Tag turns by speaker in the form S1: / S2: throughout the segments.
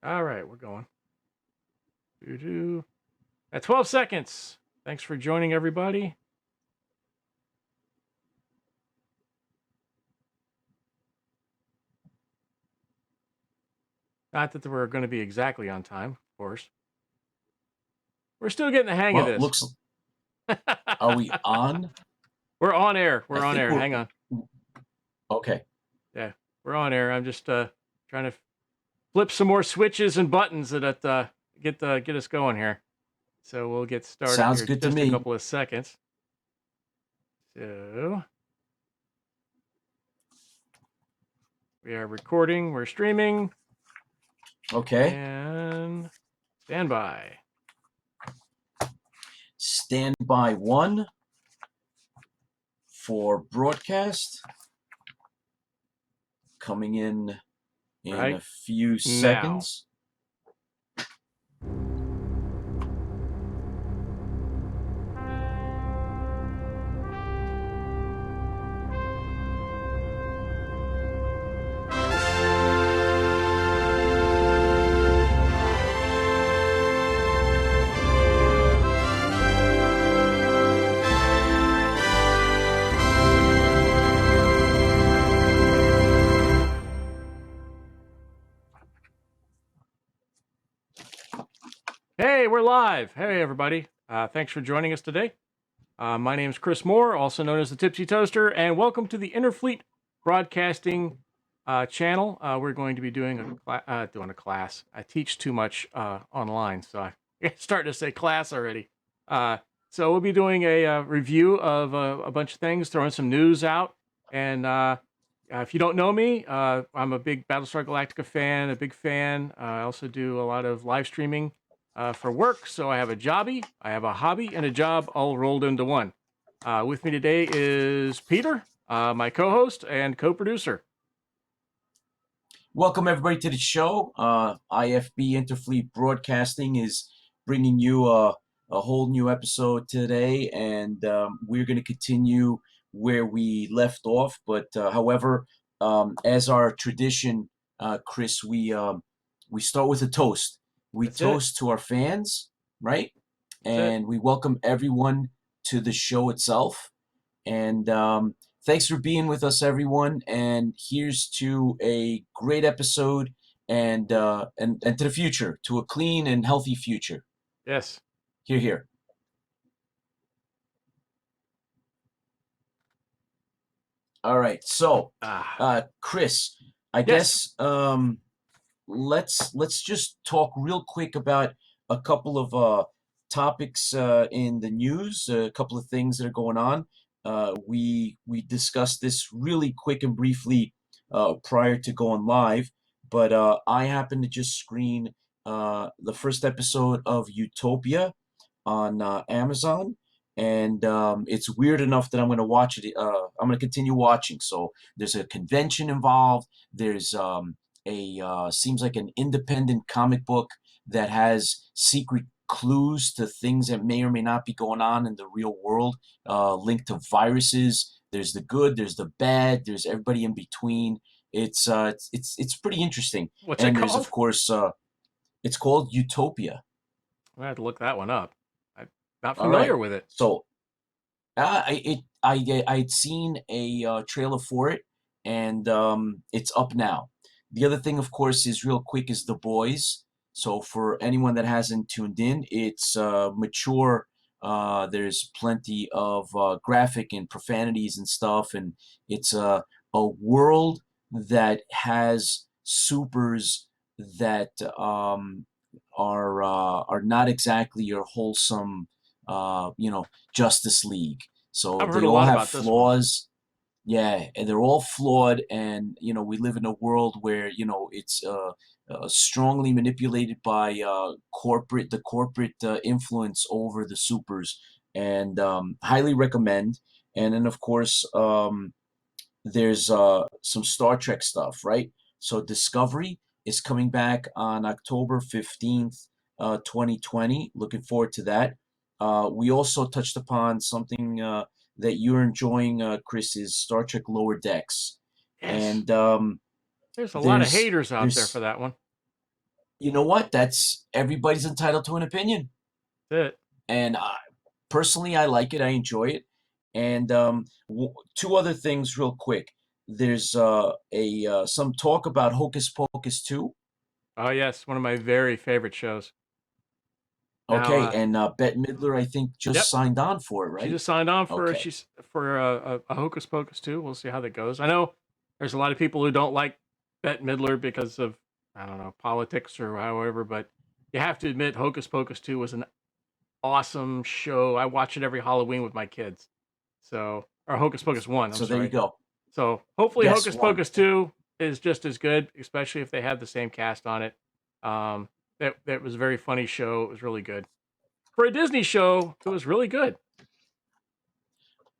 S1: All right, we're going. At 12 seconds. Thanks for joining, everybody. Not that we're going to be exactly on time, of course. We're still getting the hang of
S2: Well,
S1: this.
S2: looks. Are we on?
S1: We're on air.
S2: I
S1: We're on
S2: think
S1: air. Hang on.
S2: Okay.
S1: Yeah, we're on air. I'm just trying to flip some more switches and buttons that get us going here. So we'll get started
S2: Sounds
S1: here
S2: good to
S1: just a
S2: me.
S1: couple of seconds. So we are recording. We're streaming.
S2: Okay.
S1: And stand by.
S2: Stand by 1 for broadcast. Coming in
S1: Right
S2: a few seconds.
S1: Hey, we're live. Hey, everybody. Thanks for joining us today. My name is Chris Moore, also known as the Tipsy Toaster, and welcome to the Interfleet Broadcasting channel. We're going to be doing a class. I teach too much online, so I'm starting to say class already. So we'll be doing a review of a bunch of things, throwing some news out. And if you don't know me, I'm a big Battlestar Galactica fan, a big fan. I also do a lot of live streaming for work. So I have a jobby, I have a hobby, and a job all rolled into one. With me today is Peter, my co-host and co-producer.
S2: Welcome, everybody, to the show. IFB Interfleet Broadcasting is bringing you a whole new episode today, and we're going to continue where we left off. But however, as our tradition, Chris, we start with a toast. We
S1: That's it.
S2: toast to our fans, right?
S1: That's it.
S2: And we welcome everyone to the show itself. And thanks for being with us, everyone. And here's to a great episode and to the future, to a clean and healthy future.
S1: Yes.
S2: Hear, hear. All right. So, Chris, I
S1: Yes.
S2: guess let's just talk real quick about a couple of topics in the news, a couple of things that are going on. We discussed this really quick and briefly prior to going live, but I happened to just screen the first episode of Utopia on Amazon, and it's weird enough that I'm going to watch it. I'm going to continue watching. So there's a convention involved. There's seems like an independent comic book that has secret clues to things that may or may not be going on in the real world, linked to viruses. There's the good, there's the bad, there's everybody in between. It's pretty interesting.
S1: What's it
S2: And there's,
S1: called?
S2: of course, it's called Utopia.
S1: I have to look that one up. I'm not
S2: All
S1: familiar
S2: right.
S1: with it.
S2: So I'd seen a trailer for it, and it's up now. The other thing, of course, is real quick is The Boys. So for anyone that hasn't tuned in, it's mature. There's plenty of graphic and profanities and stuff, and it's a world that has supers that are not exactly your wholesome, Justice League. So
S1: I've heard
S2: they
S1: a
S2: all
S1: lot
S2: have
S1: about this one.
S2: flaws. Yeah, and they're all flawed. And we live in a world where it's strongly manipulated by the corporate influence over the supers. And highly recommend. And then of course there's some Star Trek stuff, right? So Discovery is coming back on October 15th, 2020. Looking forward to that. We also touched upon something that you're enjoying, Chris, is Star Trek Lower Decks.
S1: Yes.
S2: And
S1: There's a lot of
S2: there's
S1: haters out there for
S2: there's
S1: that one.
S2: You know what? That's everybody's entitled to an opinion,
S1: That's it.
S2: and personally, I like it. I enjoy it. And two other things, real quick. There's a some talk about Hocus Pocus 2.
S1: Oh yes, one of my very favorite shows. Now,
S2: Okay, and Bette Midler, I think, just
S1: yep,
S2: signed on for it,
S1: she
S2: right?
S1: just signed on for
S2: Okay.
S1: she's for a Hocus Pocus too. We'll see how that goes. I know there's a lot of people who don't like Bette Midler because of, I don't know, politics or however, but you have to admit Hocus Pocus 2 was an awesome show. I watch it every Halloween with my kids. So, or Hocus Pocus 1, I'm
S2: So there you
S1: sorry.
S2: go.
S1: So, hopefully
S2: Yes,
S1: Hocus
S2: one.
S1: Pocus 2 is just as good, especially if they have the same cast on it. That was a very funny show. It was really good. For a Disney show, it was really good.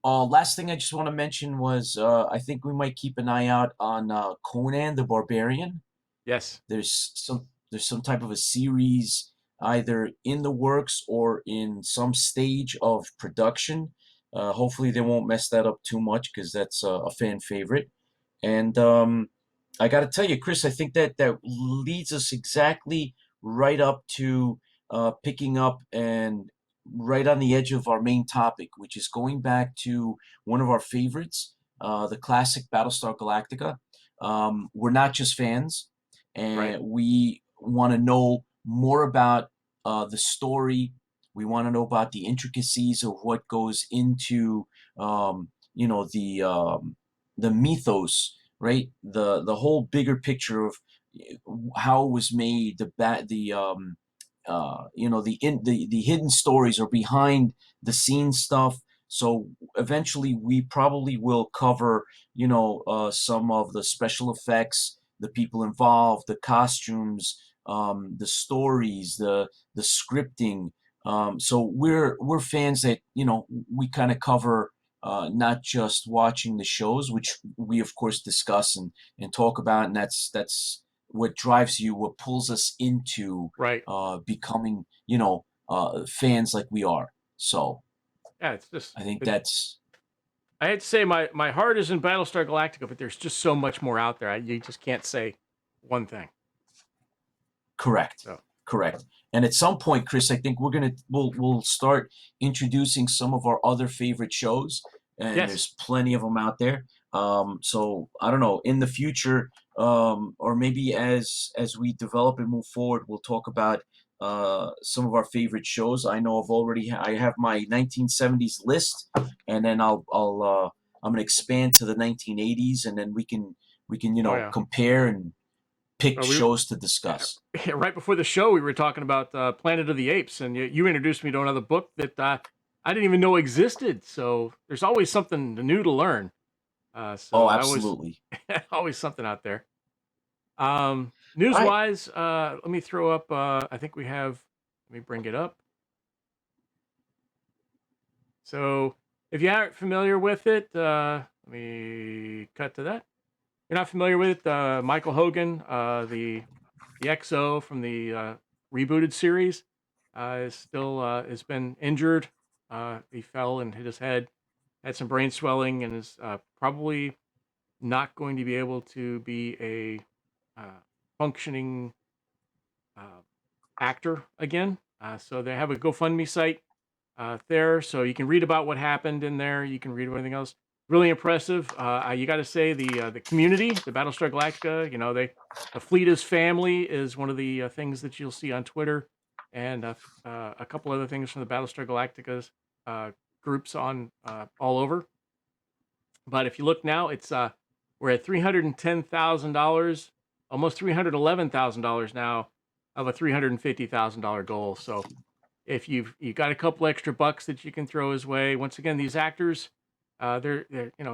S2: Last thing I just want to mention was I think we might keep an eye out on Conan the Barbarian.
S1: Yes.
S2: There's some type of a series either in the works or in some stage of production. Hopefully they won't mess that up too much because that's a fan favorite. And I got to tell you, Chris, I think that leads us exactly right up to picking up and right on the edge of our main topic, which is going back to one of our favorites, the classic Battlestar Galactica. We're not just fans,
S1: Right.
S2: and we want to know more about the story. We want to know about the intricacies of what goes into, you know, the mythos, right? The whole bigger picture of how it was made, the hidden stories or behind the scenes stuff. So eventually, we probably will cover, some of the special effects, the people involved, the costumes, the stories, the scripting. So we're fans that we kind of cover not just watching the shows, which we of course discuss and talk about, and that's what drives you, what pulls us into
S1: Right.
S2: becoming, fans like we are. So
S1: Yeah, it's just
S2: I think
S1: it,
S2: that's
S1: I had to say my heart is in Battlestar Galactica, but there's just so much more out there. You just can't say one thing.
S2: correct.
S1: So,
S2: Correct. And at some point, Chris, I think we'll start introducing some of our other favorite shows, and
S1: yes.
S2: there's plenty of them out there. So I don't know, in the future, or maybe as we develop and move forward, we'll talk about some of our favorite shows. I know I have my 1970s list, and then I'm gonna expand to the 1980s, and then we can
S1: Oh yeah.
S2: compare and pick
S1: Well, we
S2: shows to discuss.
S1: right before the show we were talking about Planet of the Apes, and you introduced me to another book that I didn't even know existed. So there's always something new to learn. So
S2: Oh,
S1: I was
S2: absolutely.
S1: always something out there.
S2: All
S1: News
S2: right.
S1: wise, let me throw up. I think we have. Let me bring it up. So if you aren't familiar with it, let me cut to that. You're not familiar with Michael Hogan, the XO from the rebooted series, is still has been injured. He fell and hit his head, had some brain swelling, and is probably not going to be able to be a functioning uh, actor again. So they have a GoFundMe site there, so you can read about what happened in there. You can read everything else. Really impressive. You got to say the community, the Battlestar Galactica. The fleet is family is one of the things that you'll see on Twitter, and a couple other things from the Battlestar Galactica's groups on all over. But if you look now, it's we're at $310,000, almost $311,000 now of a $350,000 goal. So if you got a couple extra bucks that you can throw his way, once again, these actors, they're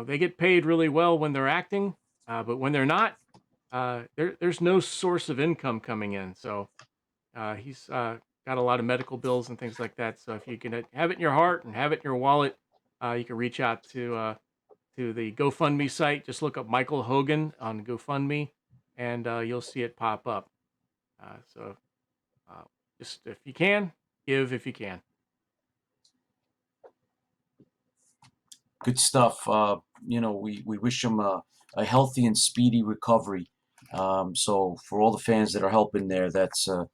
S1: they get paid really well when they're acting, but when they're not, there's no source of income coming in. So he's got a lot of medical bills and things like that. So if you can have it in your heart and have it in your wallet, you can reach out to the GoFundMe site. Just look up Michael Hogan on GoFundMe, and you'll see it pop up. So uh, just if you can, give if you can.
S2: Good stuff. We wish him a healthy and speedy recovery. So for all the fans that are helping there, it's a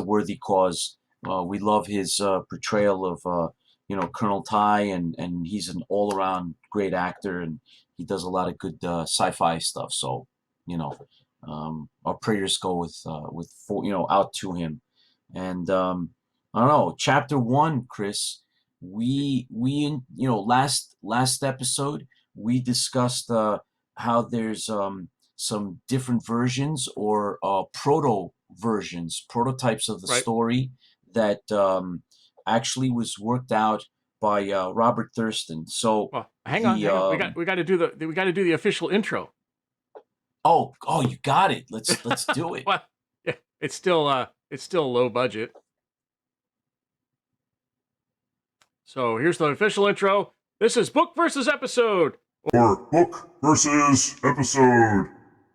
S2: worthy cause. We love his portrayal of Colonel Ty, and he's an all around great actor, and he does a lot of good sci-fi stuff. So you know, our prayers go out to him. And I don't know, chapter one, Chris. Last episode we discussed how there's some different versions or prototypes of the
S1: Right.
S2: story that actually was worked out by Robert Thurston. So
S1: Well, hang on,
S2: the
S1: hang on. We got to do the official intro.
S2: oh, you got it. Let's do it.
S1: Well, yeah, it's still low budget. So here's the official intro. This is book versus episode.
S3: Or book versus episode.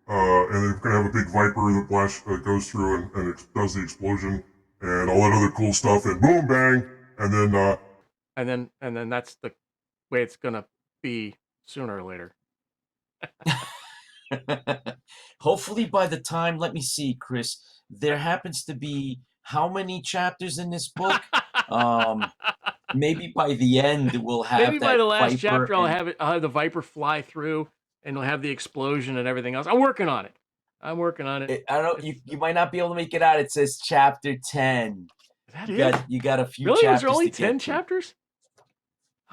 S3: And they're gonna have a big viper that goes through and it does the explosion and all that other cool stuff and boom bang and
S1: then that's the way it's gonna be sooner or later.
S2: Hopefully, by the time, let me see, Chris, there happens to be how many chapters in this book? Maybe by the end we'll have
S1: Maybe by
S2: that
S1: the last
S2: viper
S1: chapter
S2: and
S1: I'll have the viper fly through and it'll have the explosion and everything else. I'm working on it. I don't know.
S2: you might not be able to make it out. It says chapter 10.
S1: Is that
S2: You
S1: it?
S2: got a few
S1: Really? Was there
S2: chapters
S1: only
S2: to
S1: 10
S2: get through.
S1: chapters?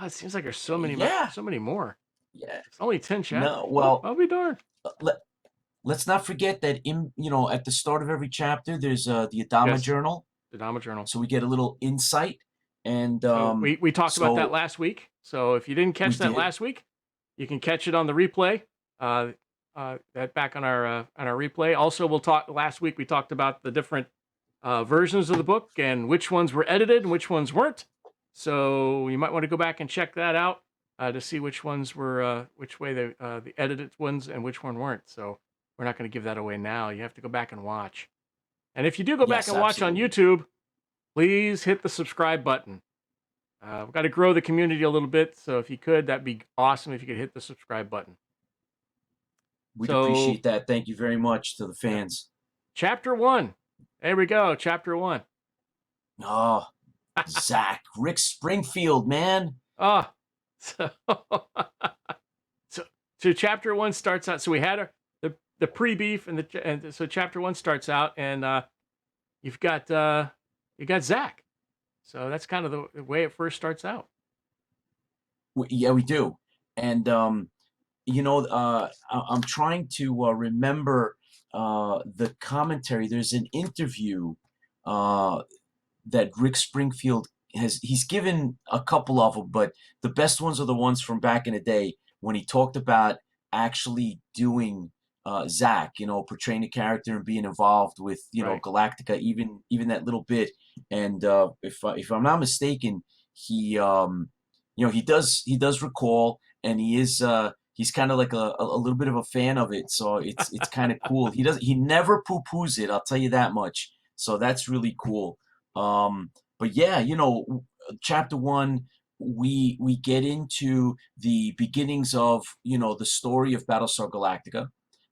S1: Oh, it seems like there's so many
S2: Yeah.
S1: so many more.
S2: Yeah.
S1: It's only 10 chapters.
S2: No, well,
S1: I'll be darned.
S2: let's not forget that at the start of every chapter there's the Adama
S1: Yes.
S2: journal.
S1: The Adama journal.
S2: So we get a little insight. And
S1: so we talked about that last week. So if you didn't catch that last week, you can catch it on the replay. That back on our replay. Also, last week we talked about the different versions of the book and which ones were edited and which ones weren't. So you might want to go back and check that out to see which ones were which way the edited ones and which one weren't. So we're not going to give that away now. You have to go back and watch. And if you do go back and watch on YouTube, please hit the subscribe button. We've got to grow the community a little bit, so if you could, that'd be awesome if you could hit the subscribe button.
S2: We'd appreciate that. Thank you very much to the fans.
S1: Chapter 1. There we go, chapter 1.
S2: Oh, Zach, Rick Springfield, man.
S1: Oh, so chapter 1 starts out. So we had the pre-beef, and so chapter 1 starts out, and you've got Zach. So that's kind of the way it first starts out.
S2: Yeah, we do. And I'm trying to remember the commentary. There's an interview that Rick Springfield he's given a couple of them, but the best ones are the ones from back in the day when he talked about actually doing Zach, portraying the character and being involved with,
S1: Right.
S2: Galactica, even that little bit. And if I'm not mistaken, he does recall, and he's kind of like a little bit of a fan of it. So it's kind of cool. He never poo-poos it. I'll tell you that much. So that's really cool. But yeah, chapter 1, we get into the beginnings of, the story of Battlestar Galactica.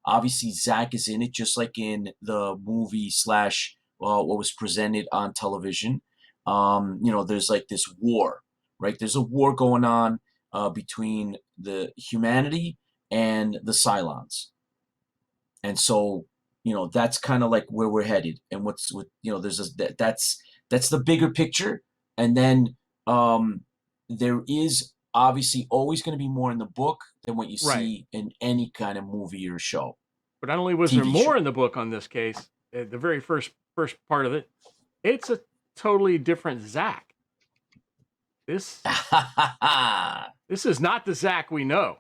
S2: Obviously, Zach is in it, just like in the movie slash what was presented on television. There's like this war, right? There's a war going on between the humanity and the Cylons. And so, that's kind of like where we're headed. And that's the bigger picture. And then there is obviously always going to be more in the book than what you see in any kind of movie or show.
S1: But not only was there more in the book on this case, the very first part of it, it's a totally different Zach. This is not the Zach we know.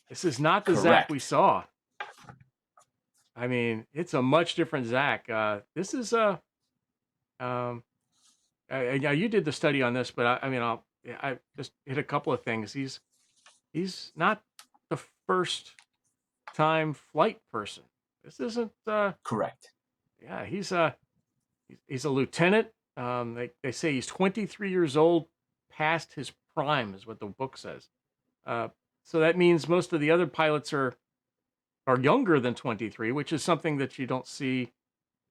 S1: This is not the Zach we saw. I mean, it's a much different Zach. This is yeah, you did the study on this, but I just hit a couple of things. He's not the first time flight person. This isn't
S2: correct.
S1: Yeah, he's a lieutenant. They say he's 23 years old, past his prime, is what the book says. So that means most of the other pilots are are younger than 23, which is something that you don't see,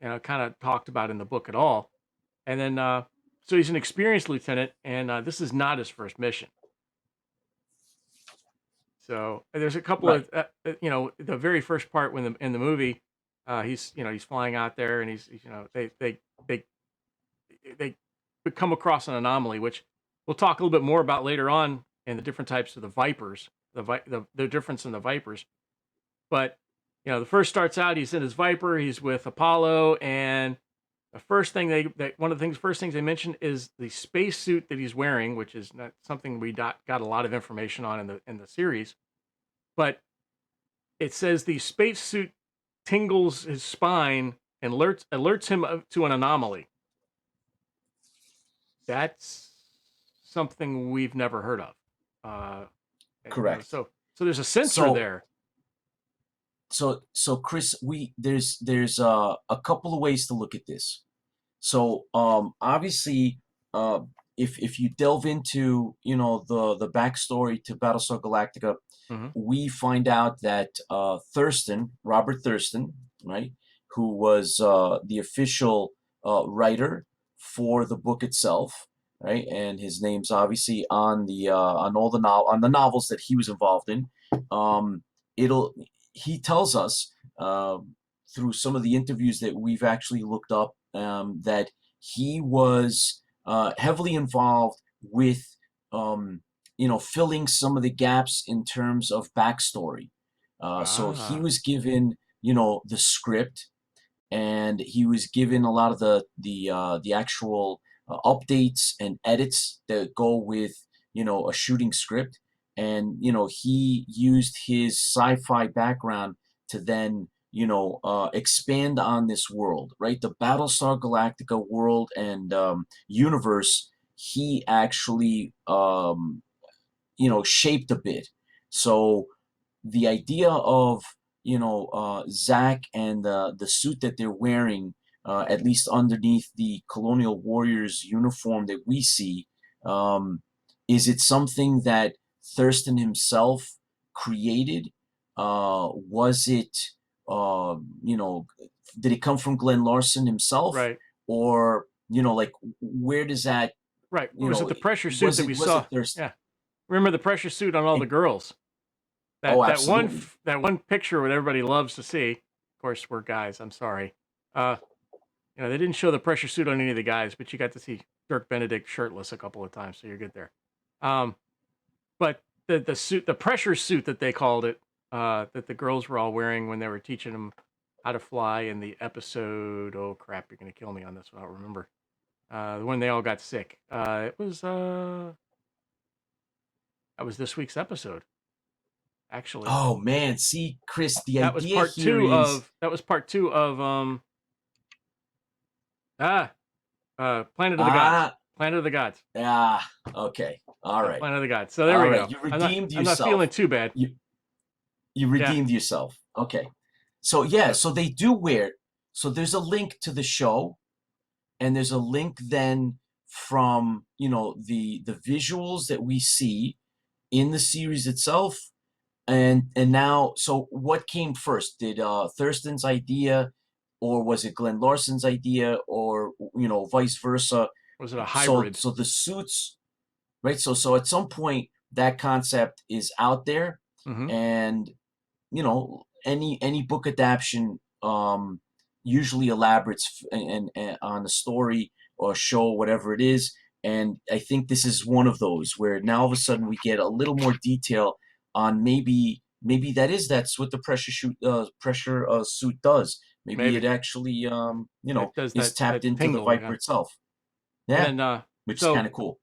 S1: kind of talked about in the book at all. And then, so he's an experienced lieutenant, and this is not his first mission. So there's a couple
S2: Right.
S1: of, the very first part when in the movie, he's flying out there, and they come across an anomaly, which we'll talk a little bit more about later on in the different types of the Vipers, the difference in the Vipers. But the first starts out, he's in his Viper, he's with Apollo, and the first thing first things they mention is the spacesuit that he's wearing, which is not something we got a lot of information on in the series. But it says the spacesuit tingles his spine and alerts him to an anomaly. That's something we've never heard of.
S2: Correct.
S1: So there's a sensor there.
S2: So Chris, there's a couple of ways to look at this. So obviously, if you delve into the backstory to Battlestar Galactica, we find out that Robert Thurston, right, who was the official writer for the book itself, right, and his name's obviously on the novels that he was involved in. He tells us through some of the interviews that we've actually looked up that he was heavily involved with filling some of the gaps in terms of backstory. So he was given the script, and he was given a lot of the actual updates and edits that go with a shooting script. And he used his sci-fi background to then expand on this world, right? The Battlestar Galactica world and universe, he actually shaped a bit. So the idea of Zach and the suit that they're wearing, at least underneath the Colonial Warriors uniform that we see, is it something that Thurston himself created? Was it, did it come from Glenn Larson himself?
S1: Right.
S2: Or, where does that...
S1: Right. Was it the pressure suit that we saw? Yeah. Remember the pressure suit on all the girls?
S2: Absolutely.
S1: That one picture what everybody loves to see. Of course, we're guys. I'm sorry. They didn't show the pressure suit on any of the guys, but you got to see Dirk Benedict shirtless a couple of times, so you're good there. But the suit, the pressure suit that they called it, that the girls were all wearing when they were teaching them how to fly in the episode. Oh crap! You're gonna kill me on this one. I don't remember. When they all got sick. That was this week's episode. Actually.
S2: Oh man, see, Chris, the
S1: that
S2: idea
S1: was part
S2: here
S1: two
S2: is...
S1: that was part two of Planet of the Gods. Planet of the Gods.
S2: Okay. All right.
S1: Planet of the Gods. So there we go.
S2: You redeemed yourself.
S1: I'm not feeling too bad.
S2: You redeemed yourself. Okay. So so they do wear... So there's a link to the show, and there's a link then from the visuals that we see in the series itself. And now, so what came first? Did Thurston's idea, or was it Glenn Larson's idea, or vice versa?
S1: Was it a hybrid?
S2: So the suits, right? So at some point that concept is out there, and any book adaptation usually elaborates and on a story or a show, whatever it is. And I think this is one of those where now all of a sudden we get a little more detail on maybe that's what the pressure suit does. Maybe it actually is tapped into the Viper itself. Yeah, and, which is kind of cool.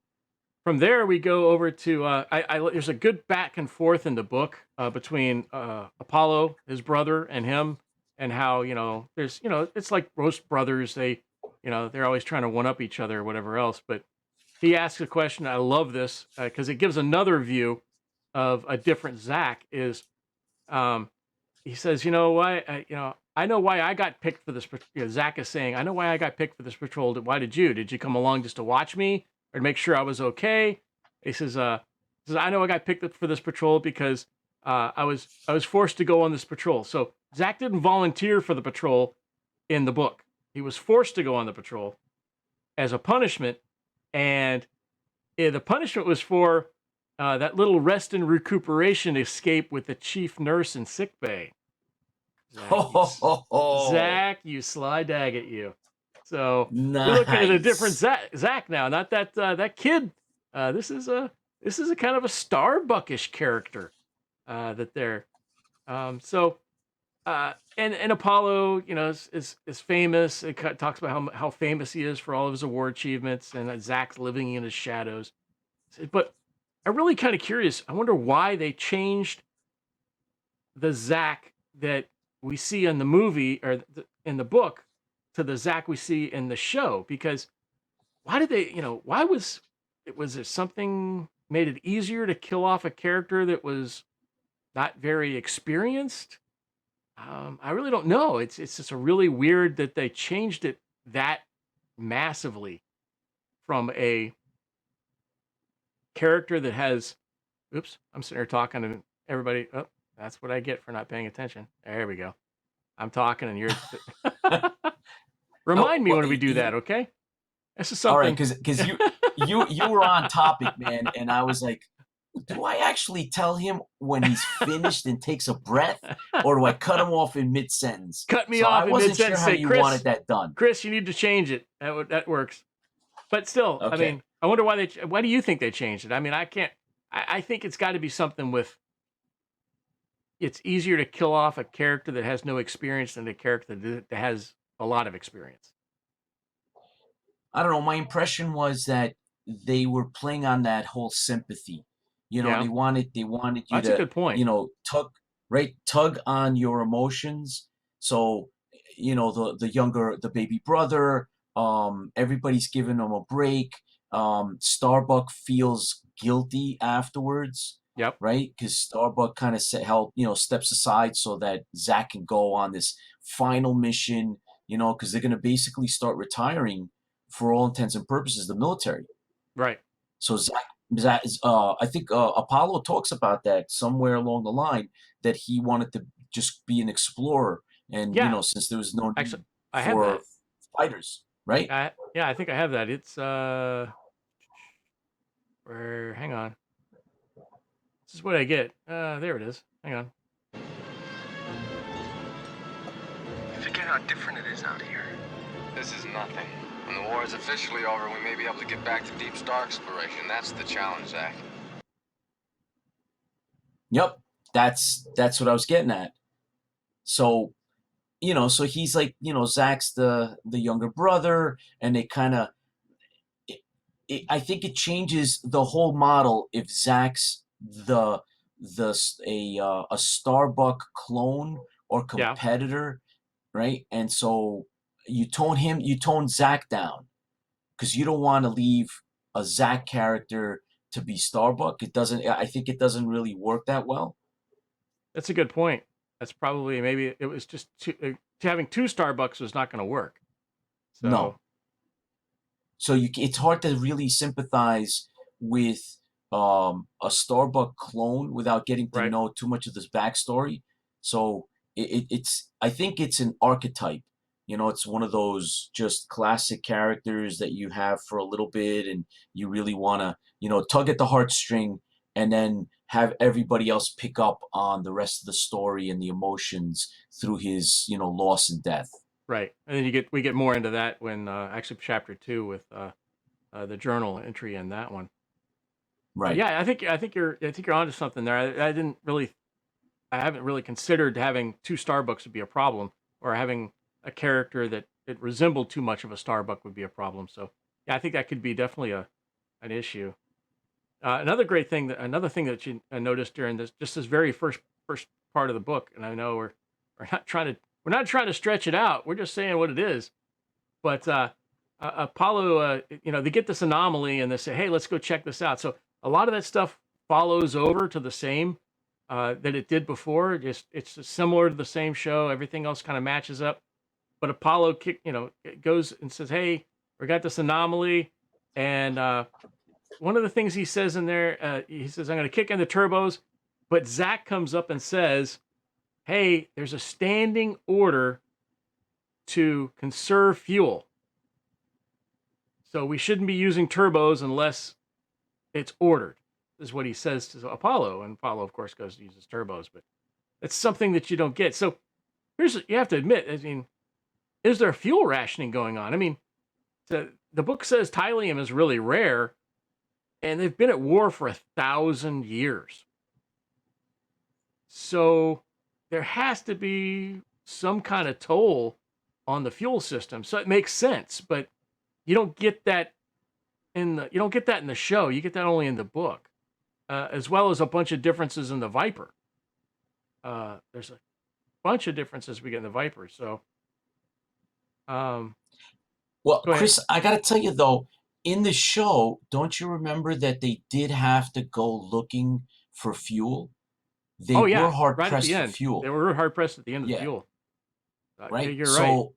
S1: From there we go over to there's a good back and forth in the book between Apollo, his brother, and him, and how there's it's like most brothers, they they're always trying to one up each other or whatever else. But he asks a question. I love this because it gives another view of a different Zach. Is he says, why I know why I got picked for this. Zach is saying, I know why I got picked for this patrol. Why did you? Did you come along just to watch me or to make sure I was okay? He says, I know I got picked for this patrol because I was forced to go on this patrol. So Zach didn't volunteer for the patrol in the book. He was forced to go on the patrol as a punishment, and the punishment was for that little rest and recuperation escape with the chief nurse in sickbay. Zach, you sly dag at you. So we're looking at a different Zach now. Not that that kid. This is a kind of a Starbuckish character that they're. And Apollo, you know, is famous. It talks about how famous he is for all of his award achievements, and Zach's living in his shadows. But I'm really kind of curious. I wonder why they changed the Zach that we see in the movie or in the book to the Zach we see in the show. Because why did they, you know, why was there something made it easier to kill off a character that was not very experienced? I really don't know. It's just a really weird that they changed it that massively from a character that has. Oops, I'm sitting here talking to everybody. Oh, that's what I get for not paying attention. There we go. I'm talking and you're. Remind me when we do that, okay? This is something.
S2: All right, because you were on topic, man, and I was like, do I actually tell him when he's finished and takes a breath, or do I cut him off in mid-sentence?
S1: Cut me off in mid-sentence.
S2: I wasn't sure how you wanted that done.
S1: Chris, you need to change it. That works. But still, okay. I mean, I wonder why why do you think they changed it? I mean, I can't. I think it's got to be something with. It's easier to kill off a character that has no experience than a character that has a lot of experience.
S2: I don't know. My impression was that they were playing on that whole sympathy. You know, they wanted you
S1: That's
S2: to,
S1: a good point.
S2: you know, tug on your emotions. So, you know, the baby brother, everybody's giving him a break. Starbuck feels guilty afterwards.
S1: Yep.
S2: Right? Because Starbuck kind of steps aside so that Zach can go on this final mission, you know, because they're going to basically start retiring for all intents and purposes, the military.
S1: Right.
S2: So Zach I think Apollo talks about that somewhere along the line, that he wanted to just be an explorer. And, you know, since there was no need for fighters, right?
S1: I think I have that. It's, hang on. This is what I get. There it is. Hang on.
S4: You forget how different it is out here. This is nothing. When the war is officially over, we may be able to get back to deep star exploration. That's the challenge, Zach.
S2: Yep, that's what I was getting at. So, you know, so he's like, you know, Zach's the younger brother, and they kind of. I think it changes the whole model if Zach's a Starbuck clone or competitor, right? And so you tone Zach down, because you don't want to leave a Zach character to be Starbuck. I think it doesn't really work that well.
S1: That's a good point. That's probably, maybe it was just having two Starbucks was not going to work. So.
S2: No. So it's hard to really sympathize with a Starbuck clone without getting to know too much of this backstory. So I think it's an archetype. You know, it's one of those just classic characters that you have for a little bit, and you really want to, you know, tug at the heartstring, and then have everybody else pick up on the rest of the story and the emotions through his, you know, loss and death.
S1: Right, and then we get more into that when actually chapter 2 with the journal entry in that one.
S2: Right.
S1: Yeah, I think you're onto something there. I haven't really considered having two Starbucks would be a problem, or having a character that it resembled too much of a Starbuck would be a problem. So yeah, I think that could be definitely an issue. Another thing that you noticed during this very first part of the book, and I know we're not trying to stretch it out. We're just saying what it is. But Apollo, you know, they get this anomaly and they say, hey, let's go check this out. So a lot of that stuff follows over to the same that it did before. It's similar to the same show. Everything else kind of matches up. But Apollo goes and says, hey, we got this anomaly. And one of the things he says in there, he says, I'm going to kick in the turbos. But Zach comes up and says, hey, there's a standing order to conserve fuel. So we shouldn't be using turbos unless it's ordered, is what he says to Apollo. And Apollo, of course, goes and uses turbos, but it's something that you don't get. So you have to admit, I mean, is there fuel rationing going on? I mean, the book says Tylium is really rare, and they've been at war for 1,000 years. So there has to be some kind of toll on the fuel system. So it makes sense, but you don't get that in the show. You get that only in the book, as well as a bunch of differences in the Viper. There's a bunch of differences we get in the Viper. So,
S2: well, Chris, I got to tell you though, in the show, don't you remember that they did have to go looking for fuel? They were hard pressed for fuel.
S1: They were hard pressed at the end of the fuel.
S2: Right.
S1: You're
S2: so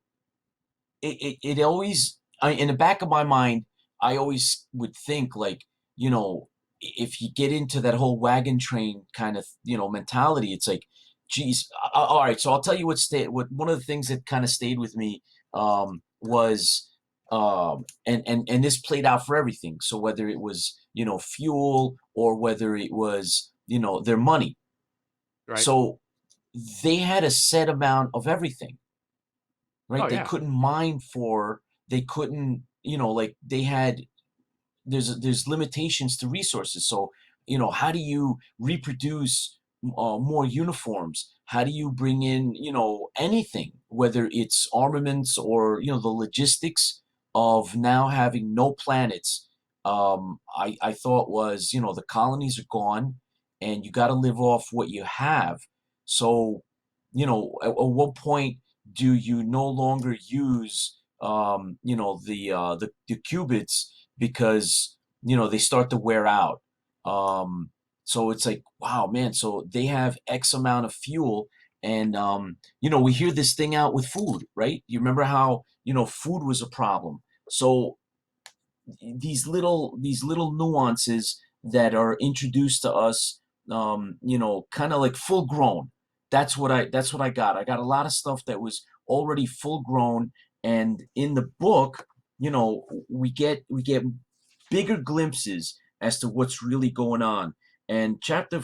S2: it always, in the back of my mind, I always would think like, you know, if you get into that whole wagon train kind of, you know, mentality, it's like, geez, all right. So I'll tell you what one of the things that kind of stayed with me was, and this played out for everything. So whether it was, you know, fuel or whether it was, you know, their money.
S1: Right.
S2: So they had a set amount of everything, right?
S1: Oh,
S2: they couldn't mine they couldn't, you know, like there's limitations to resources. So, you know, how do you reproduce more uniforms? How do you bring in, you know, anything, whether it's armaments or, you know, the logistics of now having no planets? I thought was, you know, the colonies are gone and you got to live off what you have. So, you know, at what point do you no longer use, you know, the qubits because, you know, they start to wear out? So it's like, wow, man. So they have X amount of fuel. And, you know, we hear this thing out with food, right? You remember how, you know, food was a problem. So these little nuances that are introduced to us, you know, kind of like full grown. That's what I got. I got a lot of stuff that was already full grown. And in the book, you know, we get bigger glimpses as to what's really going on. And chapter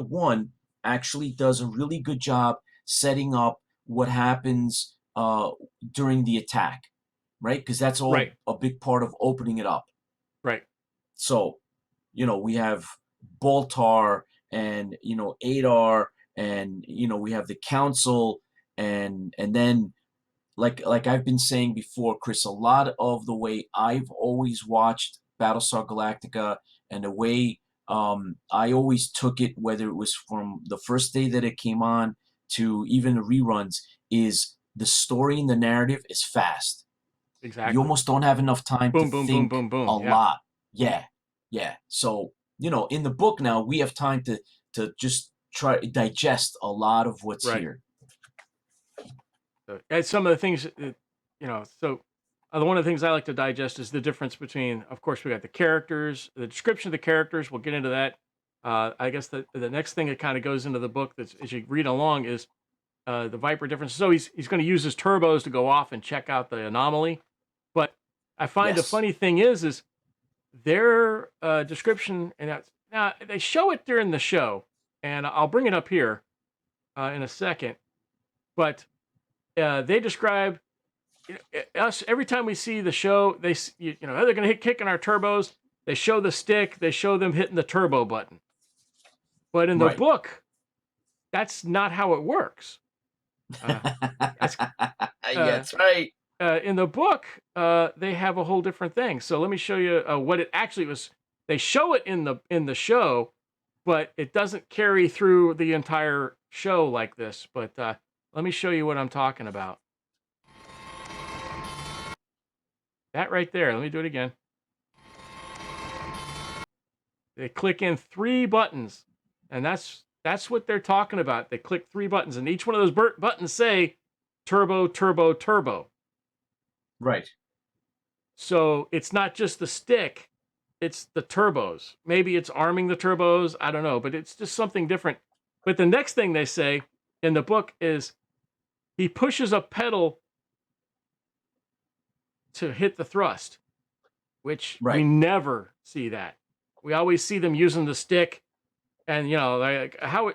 S2: 1 actually does a really good job setting up what happens during the attack, right? Because that's all a big part of opening it up.
S1: Right.
S2: So, you know, we have Baltar and, you know, Adar, and, you know, we have the council, and then like I've been saying before, Chris, a lot of the way I've always watched Battlestar Galactica and the way I always took it, whether it was from the first day that it came on to even the reruns, is the story and the narrative is fast.
S1: Exactly.
S2: You almost don't have enough time to think a lot. Yeah. So, you know, in the book now, we have time to just try to digest a lot of what's here.
S1: And some of the things, you know, so one of the things I like to digest is the difference between, of course, we got the characters, the description of the characters. We'll get into that. I guess the next thing that kind of goes into the book that's as you read along is the Viper difference. So he's going to use his turbos to go off and check out the anomaly. But I find the funny thing is their description, and now they show it during the show, and I'll bring it up here in a second. But they describe us every time we see the show. They, you know, they're going to hit kicking our turbos. They show the stick. They show them hitting the turbo button. But in the book, that's not how it works.
S2: That's right.
S1: In the book, they have a whole different thing. So let me show you what it actually was. They show it in the show, but it doesn't carry through the entire show like this. But let me show you what I'm talking about. That right there. Let me do it again. They click in 3 buttons, and that's what they're talking about. They click 3 buttons, and each one of those buttons say turbo, turbo, turbo.
S2: Right.
S1: So it's not just the stick. it's the turbos. Maybe it's arming the turbos. I don't know, but it's just something different. But the next thing they say in the book is he pushes a pedal to hit the thrust, which we
S2: Right.
S1: never see that. We always see them using the stick, and like how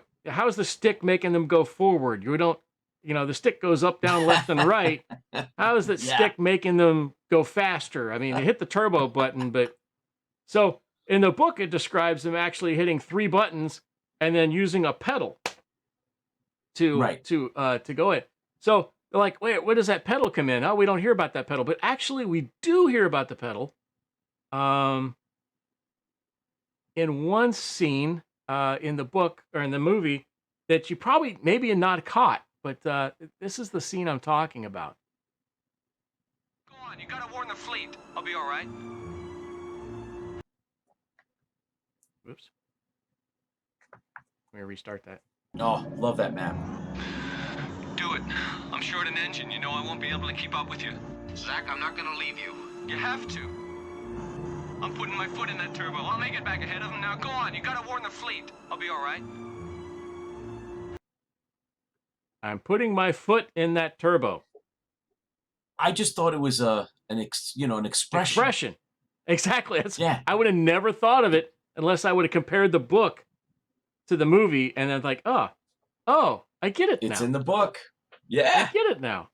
S1: is the stick making them go forward? You don't, the stick goes up, down, left, and right. How is that
S2: Yeah.
S1: stick making them go faster? I mean, they hit the turbo button, but so in the book it describes them actually hitting 3 buttons and then using a pedal to
S2: Right.
S1: to go in. So they're like, wait, where does that pedal come in? Oh, we don't hear about that pedal, but actually we do hear about the pedal. In one scene in the book or in the movie that you probably maybe not caught, but this is the scene I'm talking about.
S5: Go on, you gotta warn the fleet. I'll be all right.
S1: Oops. Let me restart that.
S2: Oh, love that map.
S5: Do it. I'm short an engine. You know I won't be able to keep up with you.
S4: Zach, I'm not gonna leave you.
S5: You have to. I'm putting my foot in that turbo. I'll make it back ahead of them. Now go on. You gotta warn the fleet. I'll be all right.
S1: I'm putting my foot in that turbo.
S2: I just thought it was an expression.
S1: Expression. Exactly.
S2: Yeah.
S1: I would have never thought of it unless I would have compared the book to the movie, and then like, oh, I get it now.
S2: It's in the book. Yeah.
S1: I get it now.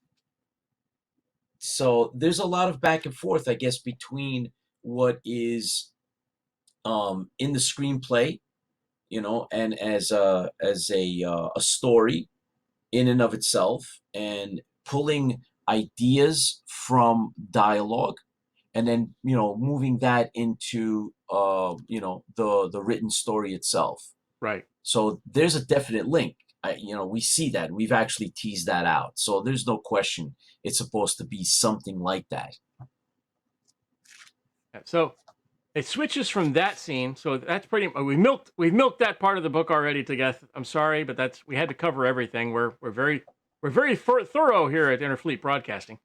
S2: So there's a lot of back and forth, I guess, between what is in the screenplay, and as a story in and of itself, and pulling ideas from dialogue, and then moving that into the written story itself.
S1: Right.
S2: So there's a definite link. We see that. We've actually teased that out. So there's no question it's supposed to be something like that.
S1: So it switches from that scene. So that's pretty. We've milked that part of the book already to death. I'm sorry, but we had to cover everything. We're very thorough here at Interfleet Broadcasting.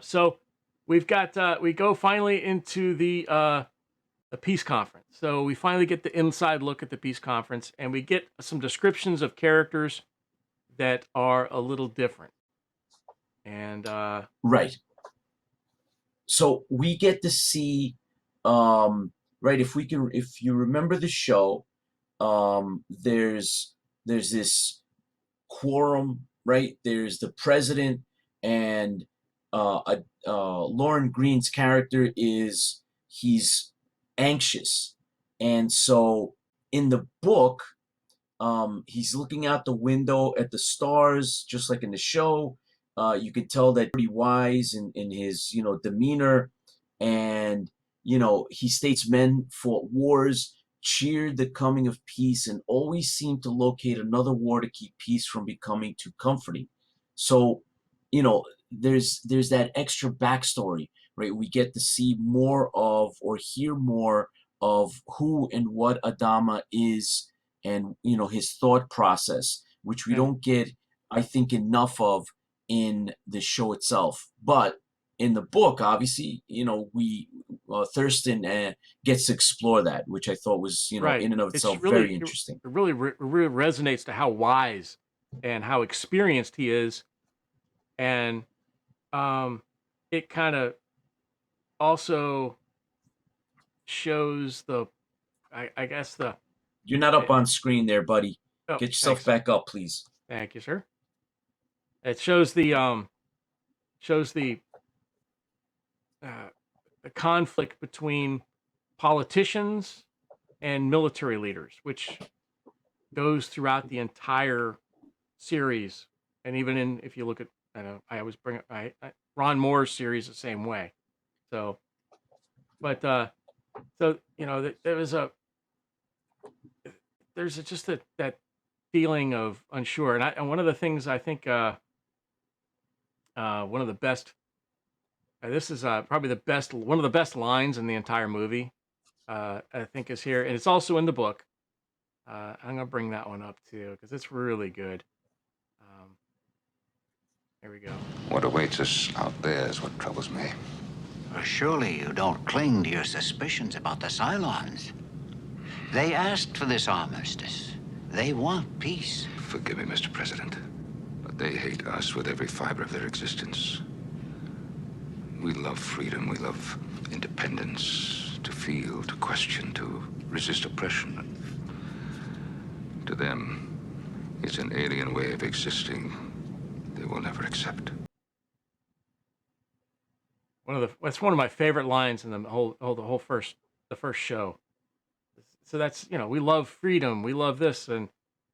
S1: So we've got we go finally into the peace conference. So we finally get the inside look at the peace conference, and we get some descriptions of characters that are a little different. And
S2: right. So we get to see, right? If you remember the show, there's this quorum, right? There's the president, and Lauren Green's character he's anxious, and so in the book, he's looking out the window at the stars, just like in the show. You can tell that pretty wise in his demeanor, and he states men fought wars, cheered the coming of peace, and always seemed to locate another war to keep peace from becoming too comforting. So there's that extra backstory, right? We get to see more of, or hear more of, who and what Adama is, and his thought process, which we don't get, I think, enough of in the show itself. But in the book, obviously, we Thurston gets to explore that, which I thought was
S1: right.
S2: in and of itself
S1: It's really,
S2: very interesting.
S1: It really resonates to how wise and how experienced he is, and it kind of also shows I guess the.
S2: You're not up on screen there, buddy.
S1: Oh,
S2: Get yourself back up, please.
S1: Thank you, sir. It shows the conflict between politicians and military leaders, which goes throughout the entire series, and even if you look at, I always bring Ron Moore's series the same way. So, but so there's just that feeling of unsure, and one of the things I think one of the best. This is probably one of the best lines in the entire movie. I think is here, and it's also in the book. I'm gonna bring that one up too because it's really good. Here we go.
S6: What awaits us out there is what troubles me. Surely you don't cling to your suspicions about the Cylons. They asked for this armistice. They want peace.
S7: Forgive me, Mr. President, but they hate us with every fiber of their existence. We love freedom, we love independence, to feel, to question, to resist oppression. To them, it's an alien way of existing they will never accept.
S1: That's one of my favorite lines in the whole first show. So that's, we love freedom, we love this,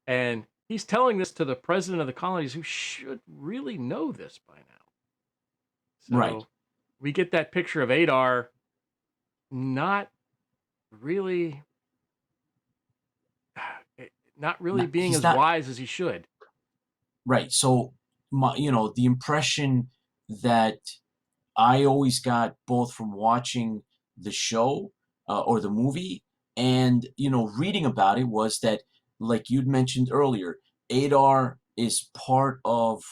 S1: and he's telling this to the president of the colonies, who should really know this by now. So
S2: Right.
S1: we get that picture of Adar not really being
S2: he's
S1: as
S2: not-
S1: wise as he should.
S2: Right. So, the impression that I always got both from watching the show or the movie and, reading about it was that, like you'd mentioned earlier, Adar is part of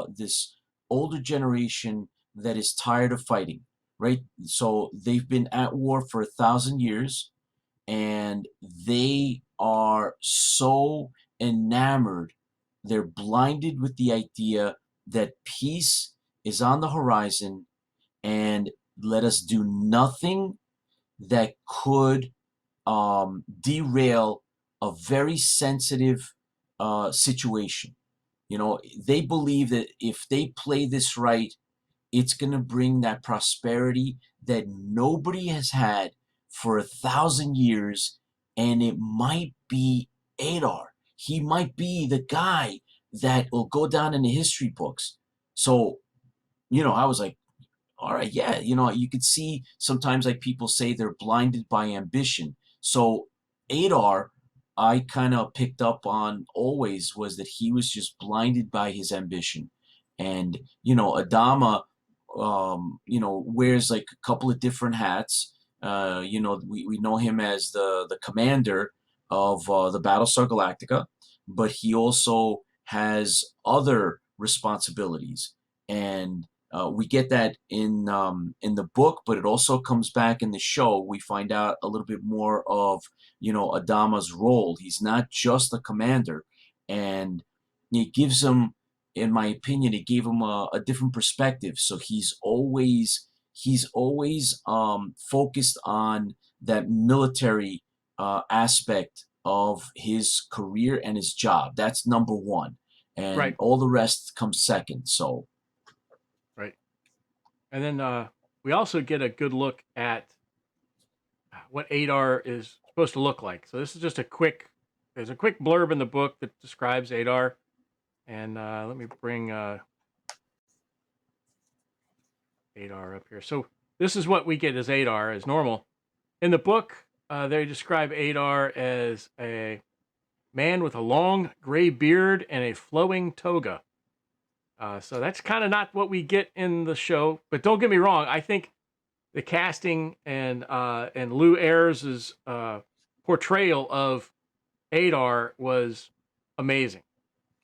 S2: this older generation that is tired of fighting, right? So they've been at war for 1,000 years, and they are so enamored, they're blinded with the idea that peace is on the horizon, and let us do nothing that could derail a very sensitive situation. They believe that if they play this right, it's going to bring that prosperity that nobody has had for 1,000 years, and it might be Adar. He might be the guy that will go down in the history books. So, I was like, all right, yeah, you could see sometimes like people say they're blinded by ambition. So Adar, I kind of picked up on always was that he was just blinded by his ambition. And, Adama, wears like a couple of different hats. We know him as the commander of the Battlestar Galactica, but he also has other responsibilities. And we get that in the book, but it also comes back in the show. We find out a little bit more of Adama's role. He's not just the commander, and it gives him, in my opinion, it gave him a different perspective. So he's always focused on that military aspect of his career and his job. That's number one, and
S1: Right.
S2: all the rest comes second. So.
S1: Right. And then we also get a good look at what Adar is supposed to look like. So this is just there's a quick blurb in the book that describes Adar. And let me bring Adar up here. So this is what we get as Adar, as normal. In the book, they describe Adar as a man with a long gray beard and a flowing toga. So that's kind of not what we get in the show. But don't get me wrong, I think the casting and Lou Ayres' portrayal of Adar was amazing.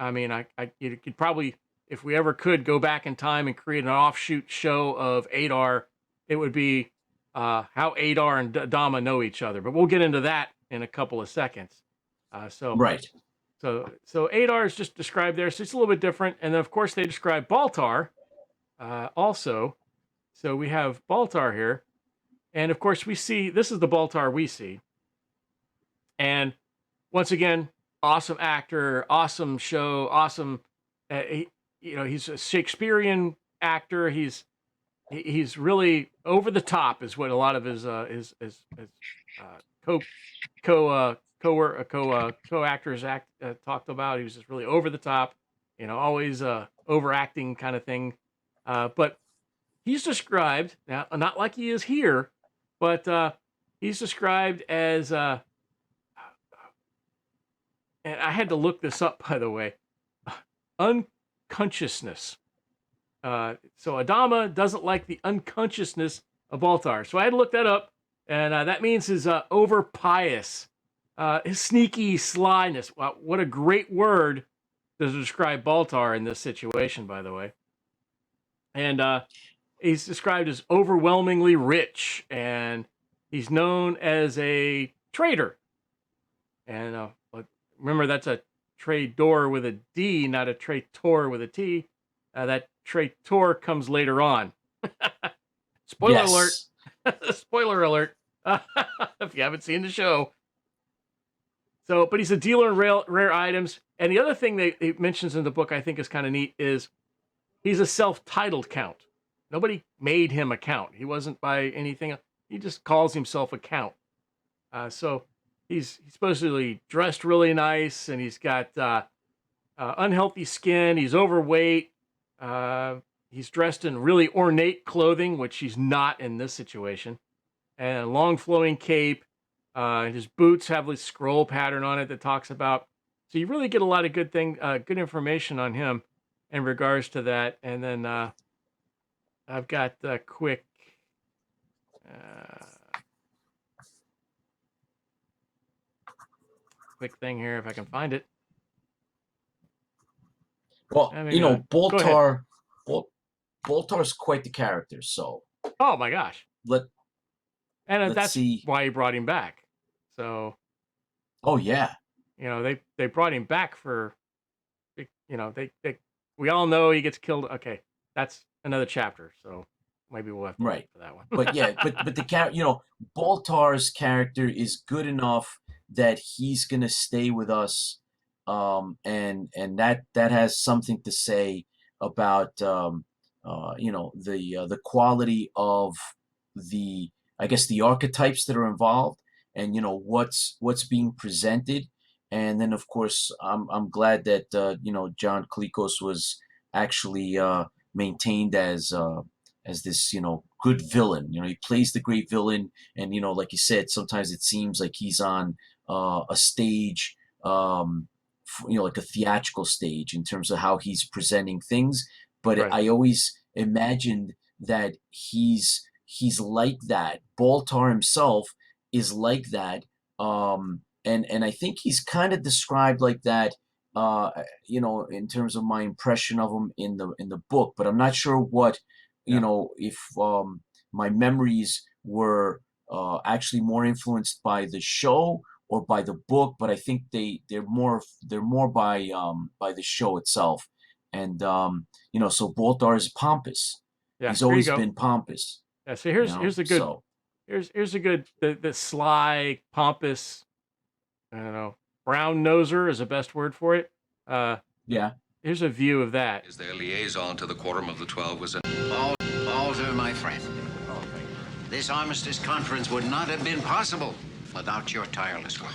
S1: I mean, you could probably, if we ever could go back in time and create an offshoot show of Adar, it would be how Adar and Adama know each other. But we'll get into that in a couple of seconds.
S2: Right.
S1: So Adar is just described there. So it's a little bit different. And then, of course, they describe Baltar also. So we have Baltar here. And, of course, we see, this is the Baltar we see. And once again, awesome actor, awesome show, awesome. He's a Shakespearean actor. He's really over the top, is what a lot of his co-actors talked about. He was just really over the top, always overacting kind of thing. But he's described now, not like he is here, but he's described as. And I had to look this up, by the way, unconsciousness. So Adama doesn't like the unconsciousness of Baltar. So I had to look that up, and that means his over pious, his sneaky slyness. Wow, what a great word to describe Baltar in this situation, by the way. And he's described as overwhelmingly rich, and he's known as a trader. And but remember, that's a trade-door with a D, not a traitor with a T. That traitor comes later on. Spoiler alert. Spoiler alert. If you haven't seen the show. So, but he's a dealer in rare items. And the other thing that he mentions in the book I think is kind of neat is he's a self-titled count. Nobody made him a count. He wasn't by anything. He just calls himself a count. So he's supposedly dressed really nice, and he's got unhealthy skin. He's overweight. He's dressed in really ornate clothing, which he's not in this situation, and a long flowing cape. His boots have this scroll pattern on it that talks about. So you really get a lot of good information on him in regards to that. And then I've got a quick thing here if I can find it.
S2: Well, Boltar's quite the character. So.
S1: Oh my gosh. That's
S2: see.
S1: why he brought him back. So.
S2: Oh yeah.
S1: They brought him back for. We all know he gets killed. Okay, that's another chapter. So maybe we'll have to wait for that one.
S2: But yeah, but the character, Boltar's character is good enough that he's gonna stay with us, and that has something to say about the quality of the, I guess, the archetypes that are involved, and what's being presented. And then, of course, I'm glad that John Klikos was actually maintained as this good villain. He plays the great villain, and like you said, sometimes it seems like he's on a stage, like a theatrical stage in terms of how he's presenting things. But
S1: right.
S2: I always imagined that he's like that. Boltar himself is like that. And I think he's kind of described like that, in terms of my impression of him in the book. But I'm not sure what, if my memories were actually more influenced by the show or by the book. But I think they're more by the show itself. And so Boltar is pompous.
S1: Yeah,
S2: he's always been pompous.
S1: Yeah. So here's a good here's a good the sly pompous. I don't know. Brown noser is the best word for it.
S2: Yeah.
S1: Here's a view of that.
S7: Is their liaison to the Quorum of the 12 was
S6: Balzer, my friend. This armistice conference would not have been possible without your tireless work.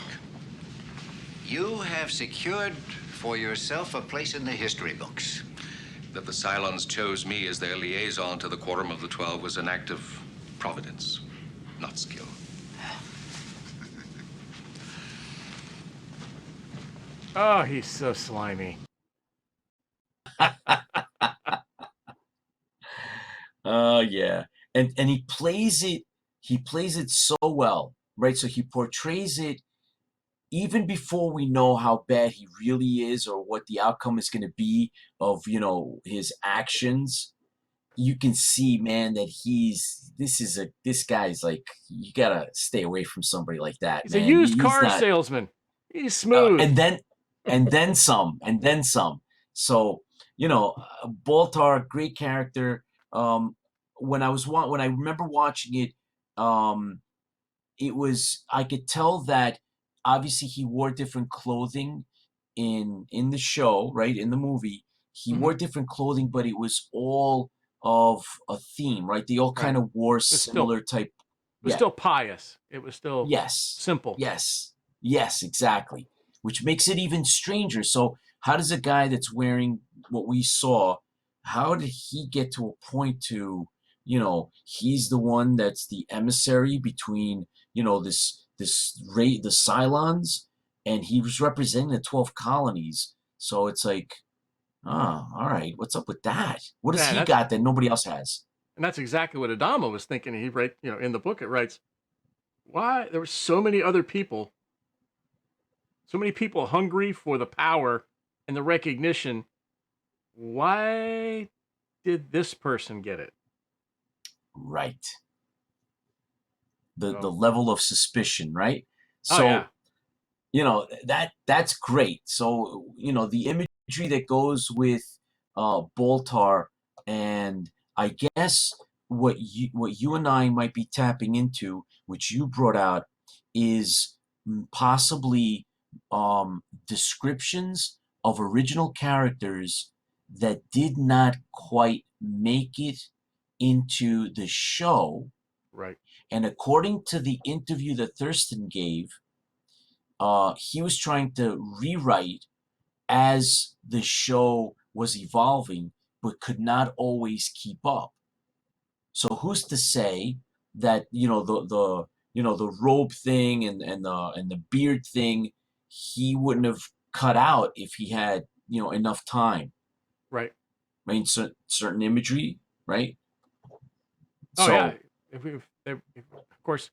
S6: You have secured for yourself a place in the history books.
S7: That the Cylons chose me as their liaison to the Quorum of the 12 was an act of providence, not skill.
S1: Oh, he's so slimy.
S2: Yeah. And he plays it so well, right? So he portrays it even before we know how bad he really is or what the outcome is going to be of, his actions. You can see, man, that this guy's like, you got to stay away from somebody like that.
S1: He's
S2: man.
S1: a used car salesman. He's smooth.
S2: And then some. So, Boltar, great character. When I remember watching it, I could tell that obviously he wore different clothing in the show, right? In the movie, he wore different clothing, but it was all of a theme, right? They all kind of wore similar type.
S1: It was still pious. It was still simple.
S2: Yes, exactly. Which makes it even stranger. So how does a guy that's wearing what we saw, how did he get to a point to, he's the one that's the emissary between, the Cylons, and he was representing the 12 colonies. So it's like, all right, what's up with that? What does he got that nobody else has?
S1: And that's exactly what Adama was thinking. He in the book it writes, why there were so many other people. So many people hungry for the power and the recognition. Why did this person get it?
S2: Right. The
S1: So,
S2: level of suspicion, right?
S1: oh
S2: So,
S1: yeah,
S2: that's great. So, the imagery that goes with Baltar, and I guess what you and I might be tapping into, which you brought out, is possibly descriptions of original characters that did not quite make it into the show.
S1: right,
S2: And according to the interview that Thurston gave, he was trying to rewrite as the show was evolving, but could not always keep up. So who's to say that the robe thing and the beard thing he wouldn't have cut out if he had enough time.
S1: right.
S2: I mean, certain imagery, right?
S1: Oh yeah.
S2: So
S1: Of course,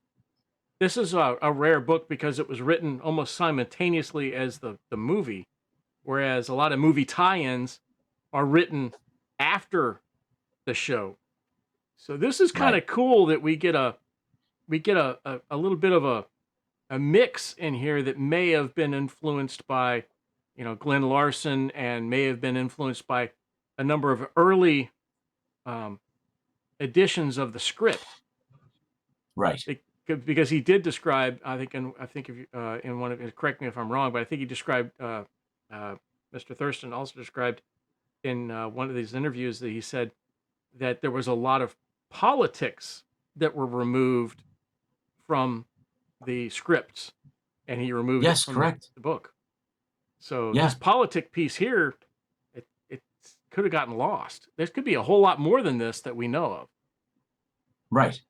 S1: this is a rare book because it was written almost simultaneously as the movie, whereas a lot of movie tie-ins are written after the show. So this is kind
S2: right,
S1: of cool that we get a little bit of a mix in here that may have been influenced by, Glenn Larson, and may have been influenced by a number of early um, editions of the script.
S2: right,
S1: Because he did describe, I think if you, in one of, correct me if I'm wrong, but I think he described, Mr. Thurston also described in one of these interviews that he said that there was a lot of politics that were removed from the scripts, and he removed it
S2: yes,
S1: from
S2: correct,
S1: the book. So
S2: yeah,
S1: this politic piece here, it could have gotten lost. There could be a whole lot more than this that we know of.
S2: right.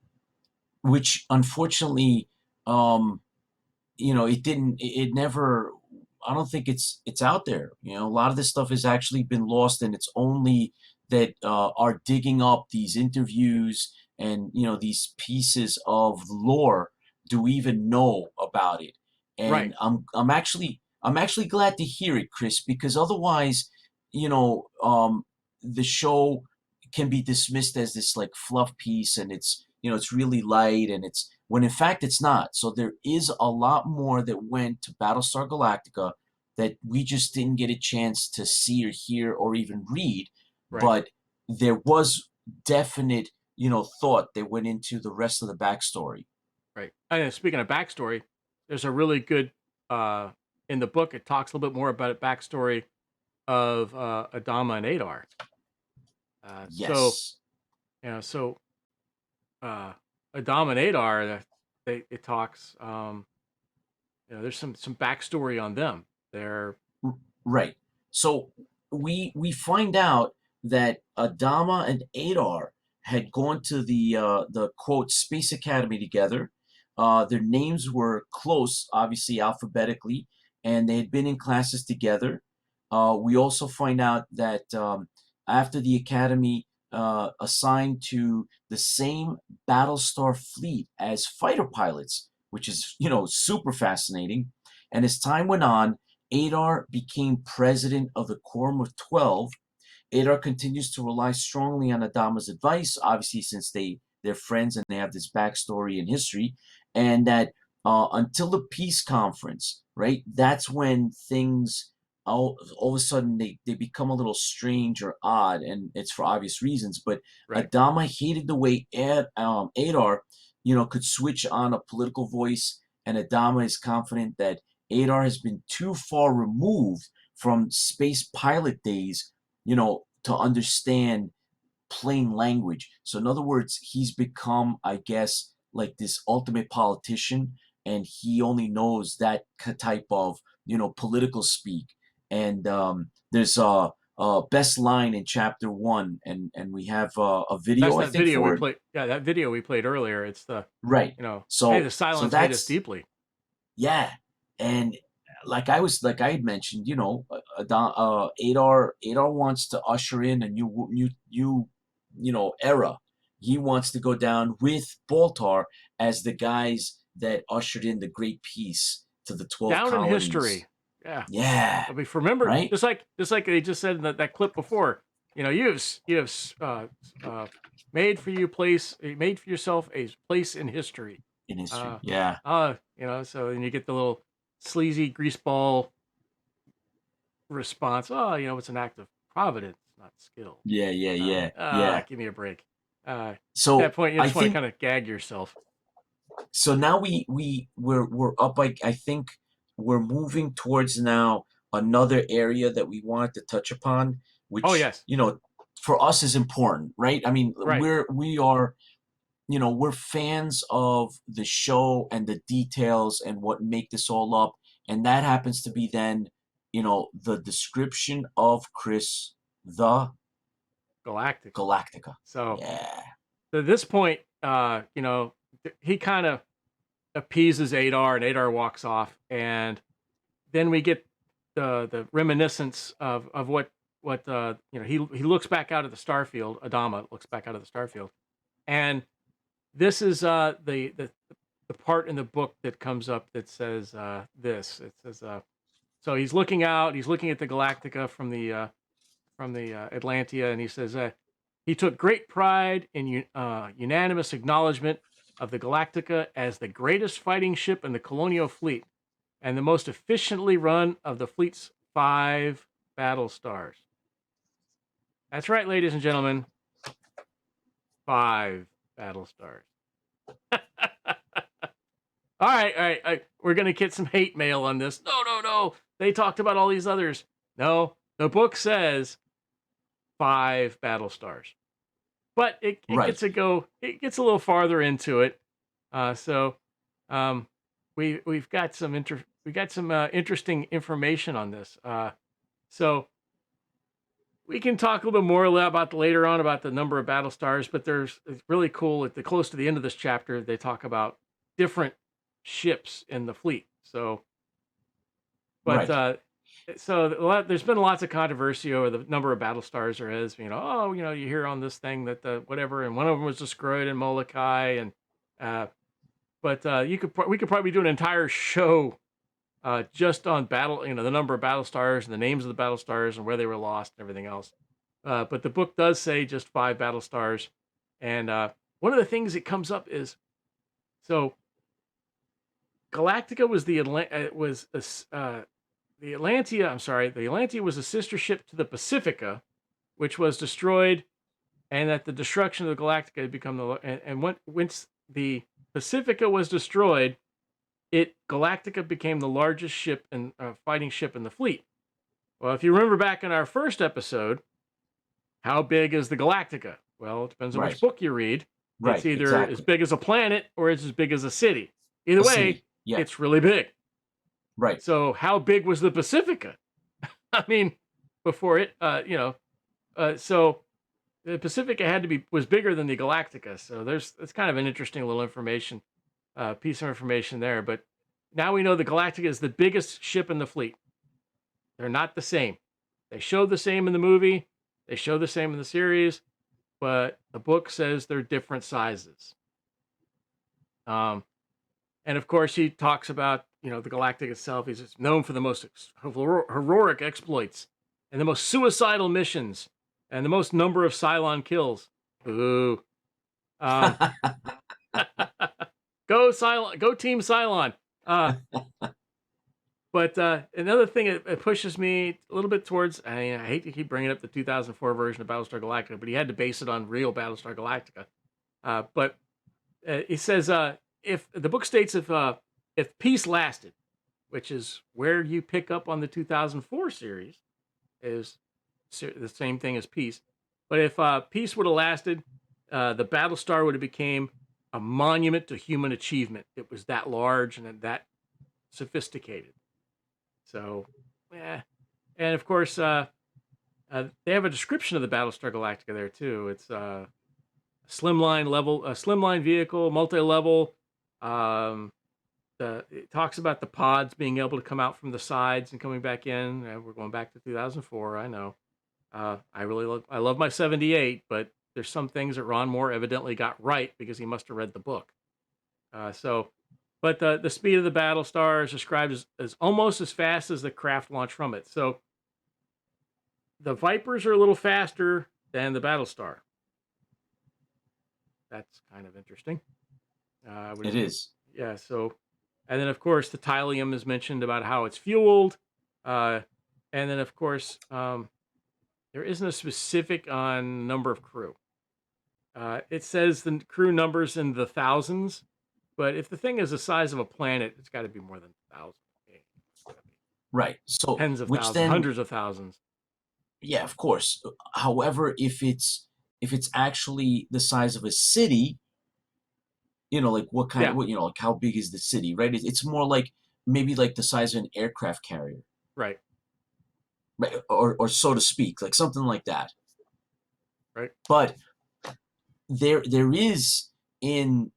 S2: Which unfortunately, it didn't. It never. I don't think it's out there. A lot of this stuff has actually been lost, and it's only that are digging up these interviews and these pieces of lore do even know about it.
S1: Right,
S2: And I'm actually glad to hear it, Chris, because otherwise, the show can be dismissed as this like fluff piece, and it's really light, and it's when in fact it's not. So there is a lot more that went to Battlestar Galactica that we just didn't get a chance to see or hear or even read,
S1: right,
S2: but there was definite, thought that went into the rest of the backstory.
S1: right. And speaking of backstory, there's a really good uh, in the book. It talks a little bit more about a backstory of Adama and Adar. So
S2: Yes.
S1: so uh, Adama and Adar, it talks. There's some backstory on them. They're
S2: Right. So we find out that Adama and Adar had gone to the quote Space Academy together. Their names were close, obviously alphabetically, and they had been in classes together. We also find out that after the academy assigned to the same Battlestar fleet as fighter pilots, which is super fascinating. And as time went on, Adar became president of the Quorum of 12. Adar continues to rely strongly on Adama's advice, obviously, since they're friends and they have this backstory and history, and that until the peace conference, right? That's when things all of a sudden they become a little strange or odd, and it's for obvious reasons. But
S1: right,
S2: Adama hated the way Adar, could switch on a political voice, and Adama is confident that Adar has been too far removed from space pilot days, to understand plain language. So in other words, he's become, I guess, like this ultimate politician, and he only knows that type of, political speak. And there's a best line in chapter 1, and we have a
S1: that's
S2: video, I
S1: that
S2: think,
S1: video we
S2: for it.
S1: played. Yeah, that video we played earlier. It's the
S2: Right.
S1: hey, the
S2: So
S1: Cylons hate us
S2: that's
S1: deeply.
S2: yeah, and like I had mentioned, Adar wants to usher in a new era. He wants to go down with Baltar as the guys that ushered in the Great Peace to the 12
S1: Down in
S2: colonies.
S1: history. Yeah.
S2: Yeah,
S1: But remember,
S2: right.
S1: just like they just said in that clip before, you have made for yourself a place in history.
S2: In history, yeah.
S1: So then you get the little sleazy greaseball response. Oh, it's an act of providence, not skill.
S2: Yeah.
S1: Give me a break. At
S2: So
S1: that point, you
S2: I
S1: just want to
S2: think
S1: kind of gag yourself.
S2: so. Now we're up. I think we're moving towards now another area that we wanted to touch upon,
S1: Oh,
S2: which
S1: yes.
S2: for us is important, right? I mean,
S1: Right.
S2: we're fans of the show and the details and what make this all up, and that happens to be then the description of Chris the
S1: Galactica.
S2: Galactica.
S1: So
S2: Yeah.
S1: at this point, he kind of appeases Adar, and Adar walks off, and then we get the reminiscence of what he looks back out at the starfield. Adama looks back out of the starfield, and this is the part in the book that comes up that says this. It says so he's looking out, he's looking at the Galactica from the Atlantia, and he says he took great pride in unanimous acknowledgement of the Galactica as the greatest fighting ship in the colonial fleet and the most efficiently run of the fleet's 5 battle stars. That's right, ladies and gentlemen. 5 battle stars. All right. We're going to get some hate mail on this. No. They talked about all these others. No, the book says 5 battle stars. But it
S2: Right.
S1: it gets a little farther into it. We've got some interesting information on this. So we can talk a little bit more about later on about the number of battle stars, but it's really cool close to the end of this chapter, they talk about different ships in the fleet. So, but
S2: Right.
S1: there's been lots of controversy over the number of battle stars there is. You hear on this thing that whatever, and one of them was destroyed in Molokai, and we could probably do an entire show just on battle, the number of battle stars and the names of the battle stars and where they were lost and everything else. But the book does say just 5 battle stars, and one of the things that comes up is so. Galactica was the Atlantia. I'm sorry, the Atlantia was a sister ship to the Pacifica, which was destroyed, and at the destruction of the Galactica had become once the Pacifica was destroyed, Galactica became the largest ship and fighting ship in the fleet. Well, if you remember back in our first episode, how big is the Galactica? Well, it depends on which book you read.
S2: Right.
S1: It's either
S2: exactly.
S1: as big as a planet or it's as big as a city. Either way,
S2: city. Yeah.
S1: It's really big.
S2: Right.
S1: So how big was the Pacifica? I mean, before it, so the Pacifica was bigger than the Galactica. So it's kind of an interesting little piece of information there. But now we know the Galactica is the biggest ship in the fleet. They're not the same. They show the same in the movie. They show the same in the series, but the book says they're different sizes. And of course, he talks about, the Galactica itself. He's known for the most heroic exploits and the most suicidal missions and the most number of Cylon kills. Ooh. Go Cylon, go Team Cylon. But another thing, it pushes me a little bit towards, I hate to keep bringing up the 2004 version of Battlestar Galactica, but he had to base it on real Battlestar Galactica. But he says, if the book states if peace lasted, which is where you pick up on the 2004 series, is the same thing as peace. But if peace would have lasted, the Battlestar would have became a monument to human achievement. It was that large and that sophisticated. So, yeah. And of course, they have a description of the Battlestar Galactica there too. It's a slimline vehicle, multi-level. It talks about the pods being able to come out from the sides and coming back in. We're going back to 2004. I know. I love my 78, but there's some things that Ron Moore evidently got right because he must have read the book. But the speed of the Battlestar is described as almost as fast as the craft launched from it. So the Vipers are a little faster than the Battlestar. That's kind of interesting.
S2: It is.
S1: Yeah, so, and then of course the Tylium is mentioned about how it's fueled. And then of course, there isn't a specific on number of crew. It says the crew numbers in the thousands, but if the thing is the size of a planet, it's got to be more than 1,000.
S2: Right. So,
S1: Tens of
S2: which
S1: thousands,
S2: then,
S1: hundreds of thousands.
S2: yeah, of course. However, if it's actually the size of a city, like what kind
S1: Yeah.
S2: of, like how big is the city, right? It's more like maybe like the size of an aircraft carrier,
S1: Right,
S2: right? Or so to speak, like something like that.
S1: right.
S2: But there is in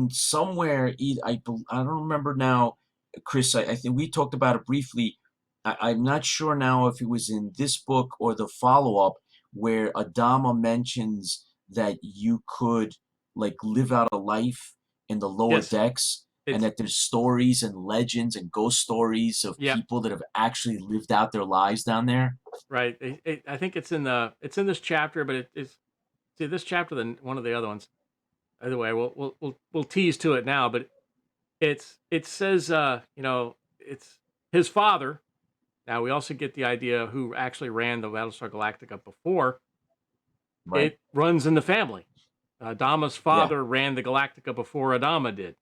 S2: somewhere, I don't remember now, Chris. I think we talked about it briefly. I'm not sure now if it was in this book or the follow-up where Adama mentions that you could like live out a life in the lower
S1: Yes.
S2: decks, and that there's stories and legends and ghost stories of
S1: Yeah.
S2: people that have actually lived out their lives down there.
S1: Right. I think it's in this chapter, but it's see this chapter than one of the other ones. Either way, we'll tease to it now, but it says it's his father. Now we also get the idea who actually ran the Battlestar Galactica before.
S2: Right.
S1: It runs in the family. Adama's father ran the Galactica before Adama did.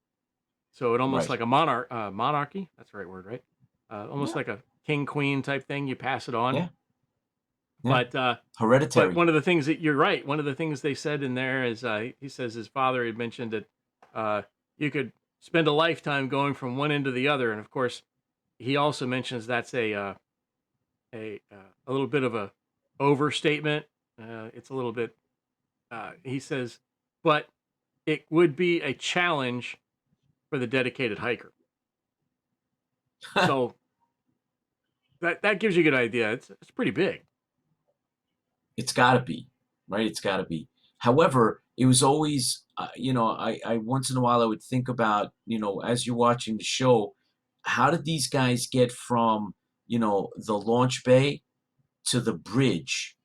S1: So it almost
S2: Right.
S1: like a monarchy. That's the right word, right? Almost like a king queen type thing. You pass it on.
S2: Yeah.
S1: But
S2: Hereditary.
S1: But one of the things that you're right. One of the things they said in there is he says his father had mentioned that you could spend a lifetime going from one end to the other, and of course, he also mentions that's a little bit of a overstatement. It's a little bit. He says, but it would be a challenge for the dedicated hiker. So that gives you a good idea. It's pretty big.
S2: It's got to be, right? It's got to be. However, it was always, I once in a while I would think about, as you're watching the show, how did these guys get from, the launch bay to the bridge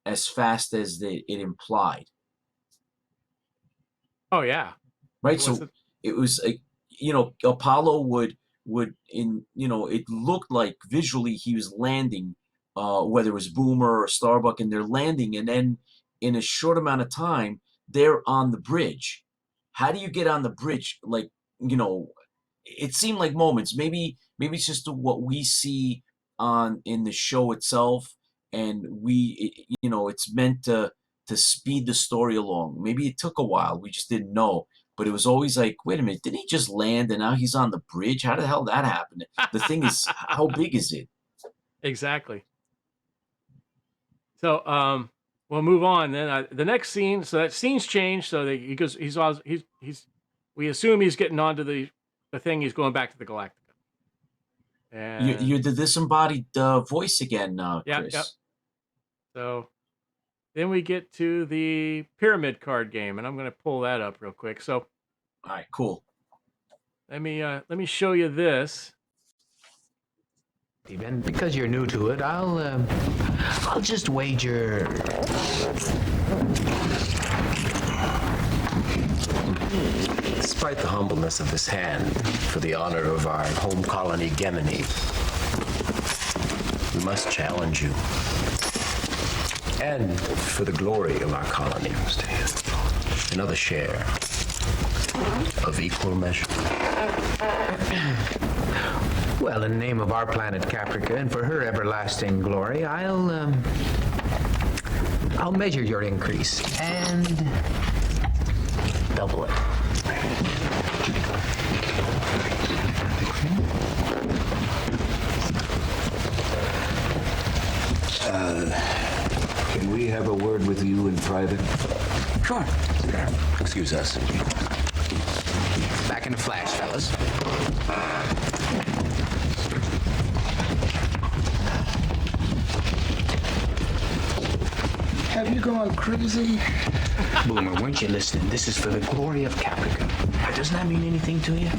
S2: as fast as it implied?
S1: Oh yeah,
S2: right. So it was like, Apollo would it looked like visually he was landing, whether it was Boomer or Starbuck, and they're landing, and then in a short amount of time they're on the bridge. How do you get on the bridge? Like, it seemed like moments. Maybe it's just what we see in the show itself, and it's meant to speed the story along. Maybe it took a while. We just didn't know. But it was always like, wait a minute, didn't he just land and now he's on the bridge? How the hell that happened? The thing is, how big is it?
S1: Exactly. So we'll move on then. The next scene. So that scene's changed. So that he goes. He's we assume he's getting onto the thing. He's going back to the Galactica. And
S2: you're the disembodied voice again, Chris.
S1: Yep. So then we get to the pyramid card game, and I'm going to pull that up real quick. So,
S2: all right, cool.
S1: Let me show you this.
S8: And because you're new to it, I'll just wager. Despite the humbleness of this hand, for the honor of our home colony, Gemini, we must challenge you. And for the glory of our colony, another share of equal measure. Well, in the name of our planet Caprica and for her everlasting glory, I'll measure your increase and double it.
S7: Can we have a word with you in private?
S8: Sure.
S7: Excuse us.
S8: Back in a flash, fellas.
S7: Have you gone crazy?
S8: Boomer, weren't you listening? This is for the glory of Caprica. Doesn't that mean anything to you?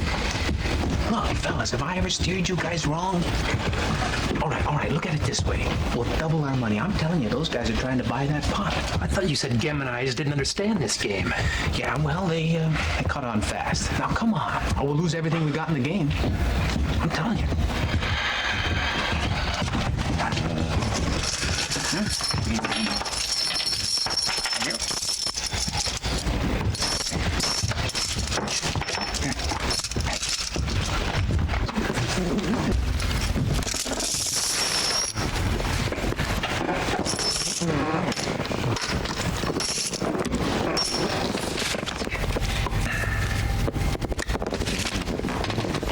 S8: Look, fellas, have I ever steered you guys wrong? All right, look at it this way. We'll double our money. I'm telling you, those guys are trying to buy that pot. I thought you said Geminis didn't understand this game. Yeah, well, they caught on fast. Now, come on, or we'll lose everything we got in the game. I'm telling you.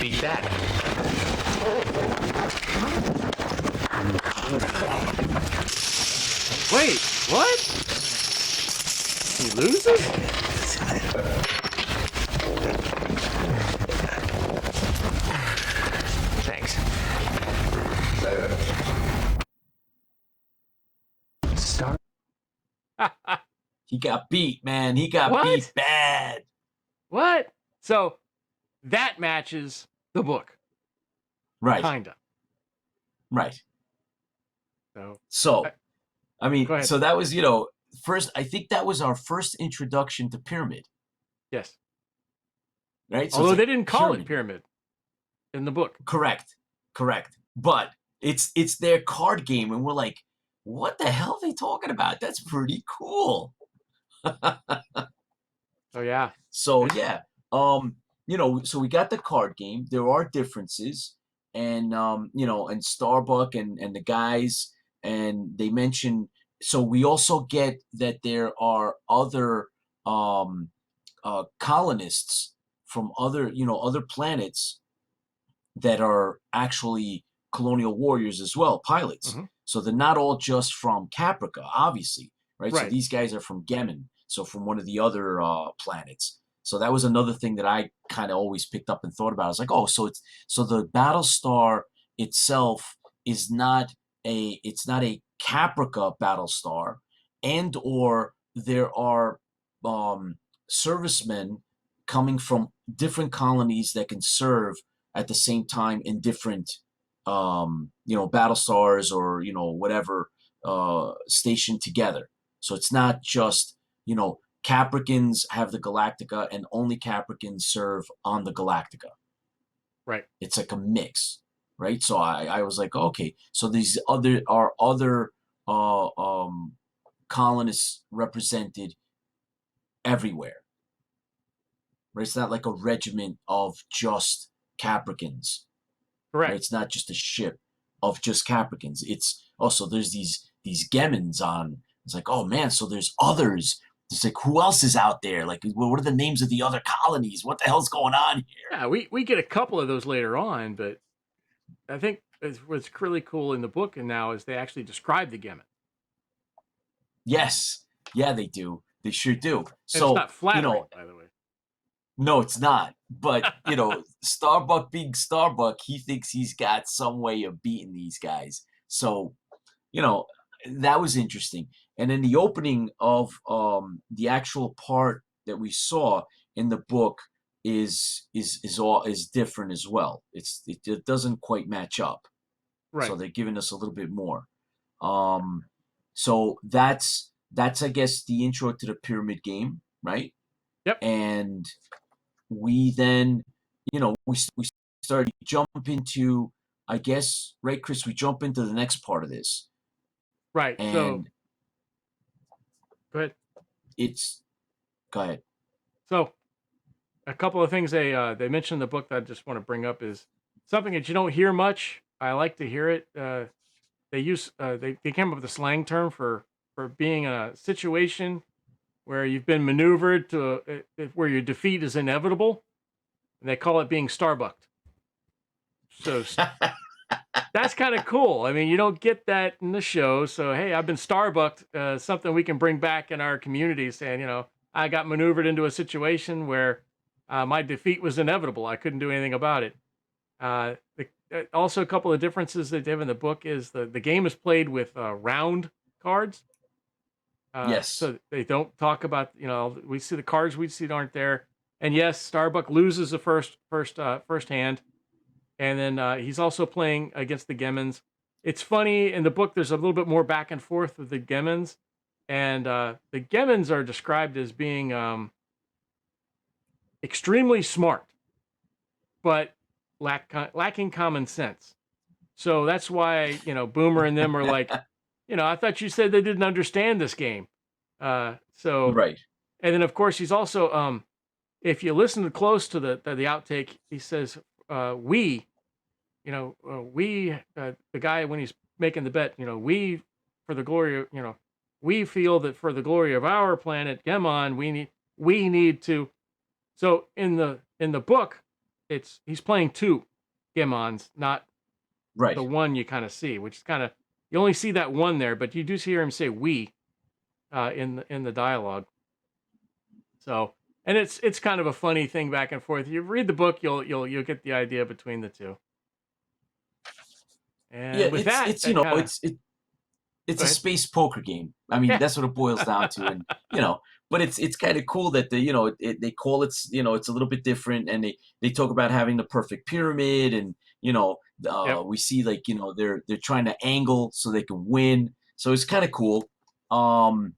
S8: Beat that.
S1: Wait, what? He loses?
S8: Thanks. Start.
S2: He got beat, man. He got
S1: What?
S2: beat bad.
S1: What? So that matches the book,
S2: Right.
S1: kinda.
S2: Right.
S1: So
S2: So, I mean,
S1: Go ahead.
S2: so that was, first, I think that was our first introduction to Pyramid,
S1: yes.
S2: right? So
S1: Although
S2: it's
S1: they
S2: like
S1: didn't call it Pyramid in the book.
S2: Correct. But it's their card game, and we're like, what the hell are they talking about? That's pretty cool.
S1: Oh yeah.
S2: So yeah, so we got the card game. There are differences, and and Starbuck and the guys, and they mention. So we also get that there are other colonists from other planets that are actually colonial warriors as well, pilots.
S1: Mhm.
S2: So they're not all just from Caprica, obviously, right? So
S1: Right.
S2: these guys are from Gemin, so from one of the other planets. So that was another thing that I kind of always picked up and thought about. I was like, oh, so the Battlestar itself is not a Caprica Battlestar, and or there are servicemen coming from different colonies that can serve at the same time in different Battlestars or whatever stationed together. So it's not just Capricans have the Galactica and only Capricans serve on the Galactica.
S1: Right.
S2: It's like a mix, right? So I was like, okay, so these other colonists represented everywhere, right? It's not like a regiment of just Capricans.
S1: Correct.
S2: Right? It's not just a ship of just Capricans. It's also there's these Gemins on. It's like, oh man, so there's others. It's like, who else is out there? Like, what are the names of the other colonies? What the hell's going on here?
S1: Yeah, we get a couple of those later on, but I think what's really cool in the book and now is they actually describe the Gemin.
S2: Yes, yeah, they do. They sure do.
S1: And
S2: So
S1: it's not flattering, by the way.
S2: no, it's not. But Starbuck being Starbuck, he thinks he's got some way of beating these guys. So that was interesting. And then the opening of the actual part that we saw in the book is different as well. It doesn't quite match up.
S1: Right.
S2: So they're giving us a little bit more. So that's I guess the intro to the Pyramid game, right?
S1: Yep.
S2: And we then we started to jump into, I guess, right, Chris? We jump into the next part of this.
S1: Right.
S2: And
S1: So go ahead.
S2: Go ahead.
S1: So a couple of things they mentioned in the book that I just want to bring up is something that you don't hear much. I like to hear it. They came up with a slang term for being in a situation where you've been maneuvered to where your defeat is inevitable, and they call it being Starbucked. So that's kind of cool. I mean, you don't get that in the show. So hey, I've been Starbucked. Something we can bring back in our community, saying I got maneuvered into a situation where my defeat was inevitable. I couldn't do anything about it. Also, a couple of differences that they have in the book is the game is played with round cards.
S2: Yes.
S1: So they don't talk about, we see the cards we see aren't there. And yes, Starbuck loses the first hand, and then he's also playing against the Gemins. It's funny in the book. There's a little bit more back and forth with the Gemins, and the Gemins are described as being extremely smart, but lacking common sense. So that's why Boomer and them are like, I thought you said they didn't understand this game. So
S2: Right.
S1: and then of course he's also if you listen close to the outtake, he says we the guy when he's making the bet, we for the glory of we feel that for the glory of our planet Gemon we need to. So in the book he's playing two Gemons, not
S2: Right.
S1: the one you kind of see, which is kind of, you only see that one there, but you do hear him say we in the dialogue. So, and it's kind of a funny thing back and forth. You read the book, you'll get the idea between the two. And
S2: Yeah,
S1: with
S2: it's it's a space poker game. I mean, that's what it boils down to, and but it's kind of cool that they call it, it's a little bit different, and they talk about having the perfect pyramid, and we see like they're trying to angle so they can win, so it's kind of cool. And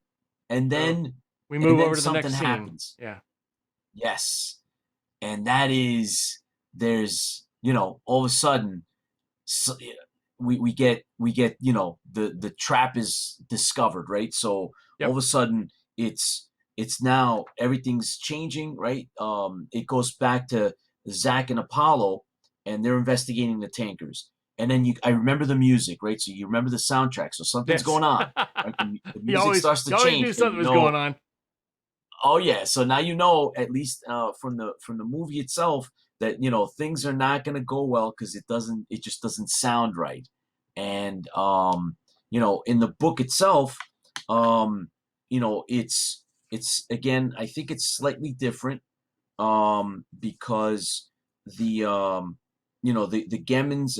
S2: then
S1: we move over to the
S2: something
S1: next scene.
S2: happens.
S1: Yeah.
S2: Yes, and that is there's all of a sudden. So, we get the trap is discovered, right? So all of a sudden it's now everything's changing, right? It goes back to Zach and Apollo, and they're investigating the tankers, and then I remember the music, right? So you remember the soundtrack, so something's going on, right? The music starts to change.
S1: Knew something was going on.
S2: Oh yeah, so now at least from the movie itself, that things are not going to go well because it just doesn't sound right. And in the book itself, it's again, I think it's slightly different, because the the Gemins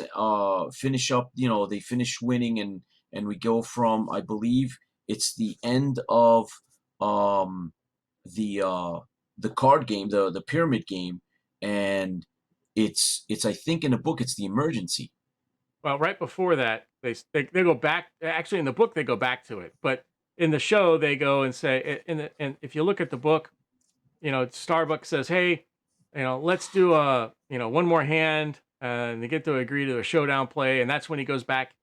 S2: finish up, they finish winning, and we go from, I believe it's the end of the card game, the pyramid game, and it's I think in the book it's the emergency.
S1: Well, right before that, they go back. Actually, in the book they go back to it, but in the show they go and say, and if you look at the book, Starbuck says, "Hey, let's do one more hand," and they get to agree to a showdown play, and that's when he goes back,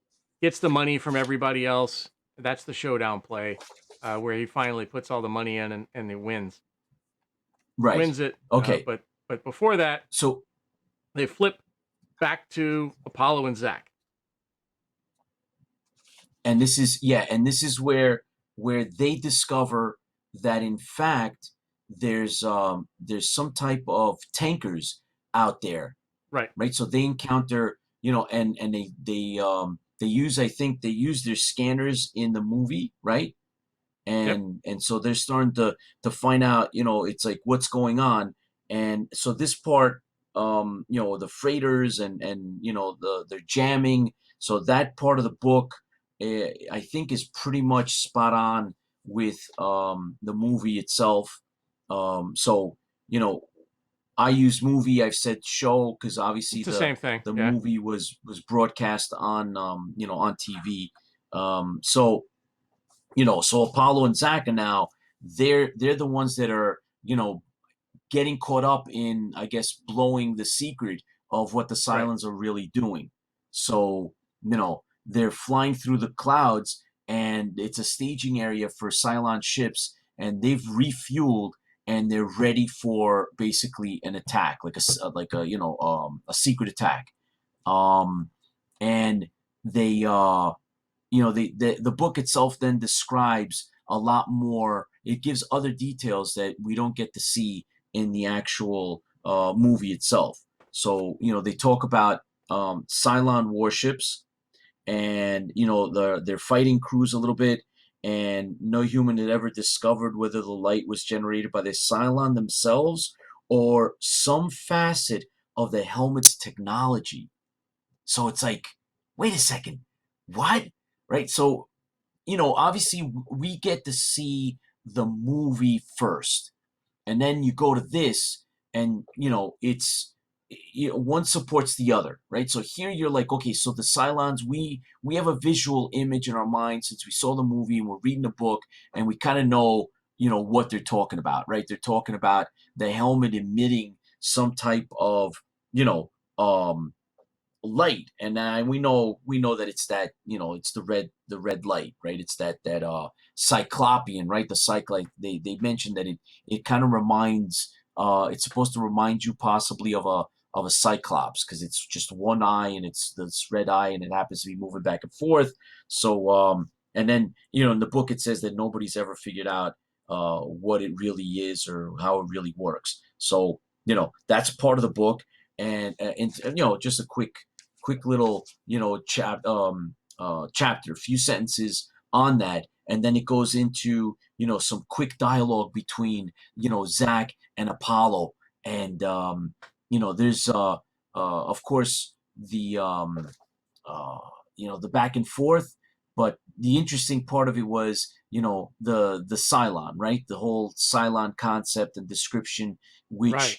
S1: gets the money from everybody else. That's the showdown play, where he finally puts all the money in and he wins.
S2: Right.
S1: Wins it.
S2: Okay.
S1: But before that,
S2: so
S1: they flip back to Apollo and Zach.
S2: And this is where they discover that in fact there's some type of tankers out there.
S1: Right.
S2: Right. So they encounter, and they use, I think they use their scanners in the movie, right? And so they're starting to find out, it's like what's going on. And so this part, the freighters and they're jamming. So that part of the book, I think, is pretty much spot on with the movie itself. So I use movie, I've said show, because obviously
S1: it's the same thing.
S2: The movie was broadcast on on TV. So so Apollo and Zach are now, they're the ones that are getting caught up in, I guess, blowing the secret of what the Cylons are really doing. So they're flying through the clouds, and it's a staging area for Cylon ships, and they've refueled, and they're ready for basically an attack, like a secret attack. And they the book itself then describes a lot more. It gives other details that we don't get to see in the actual movie itself. So they talk about Cylon warships, and their fighting crews a little bit, and no human had ever discovered whether the light was generated by the Cylon themselves or some facet of the helmet's technology. So it's like, wait a second, what? Right? So obviously we get to see the movie first, and then you go to this, and it's one supports the other, right? So here you're like, okay, so the Cylons, we have a visual image in our mind since we saw the movie and we're reading the book, and we kind of know what they're talking about, right? They're talking about the helmet emitting some type of um light, and we know that it's that it's the red light, right? It's that cyclopean, right? The cyclite, they mentioned that it kind of reminds, it's supposed to remind you possibly of a cyclops, because it's just one eye and it's this red eye and it happens to be moving back and forth. So and then in the book it says that nobody's ever figured out what it really is or how it really works. So that's part of the book. And just a quick little chapter, a few sentences on that, and then it goes into some quick dialogue between Zach and Apollo, and there's of course the the back and forth, but the interesting part of it was the Cylon, right? The whole Cylon concept and description, which
S1: Right.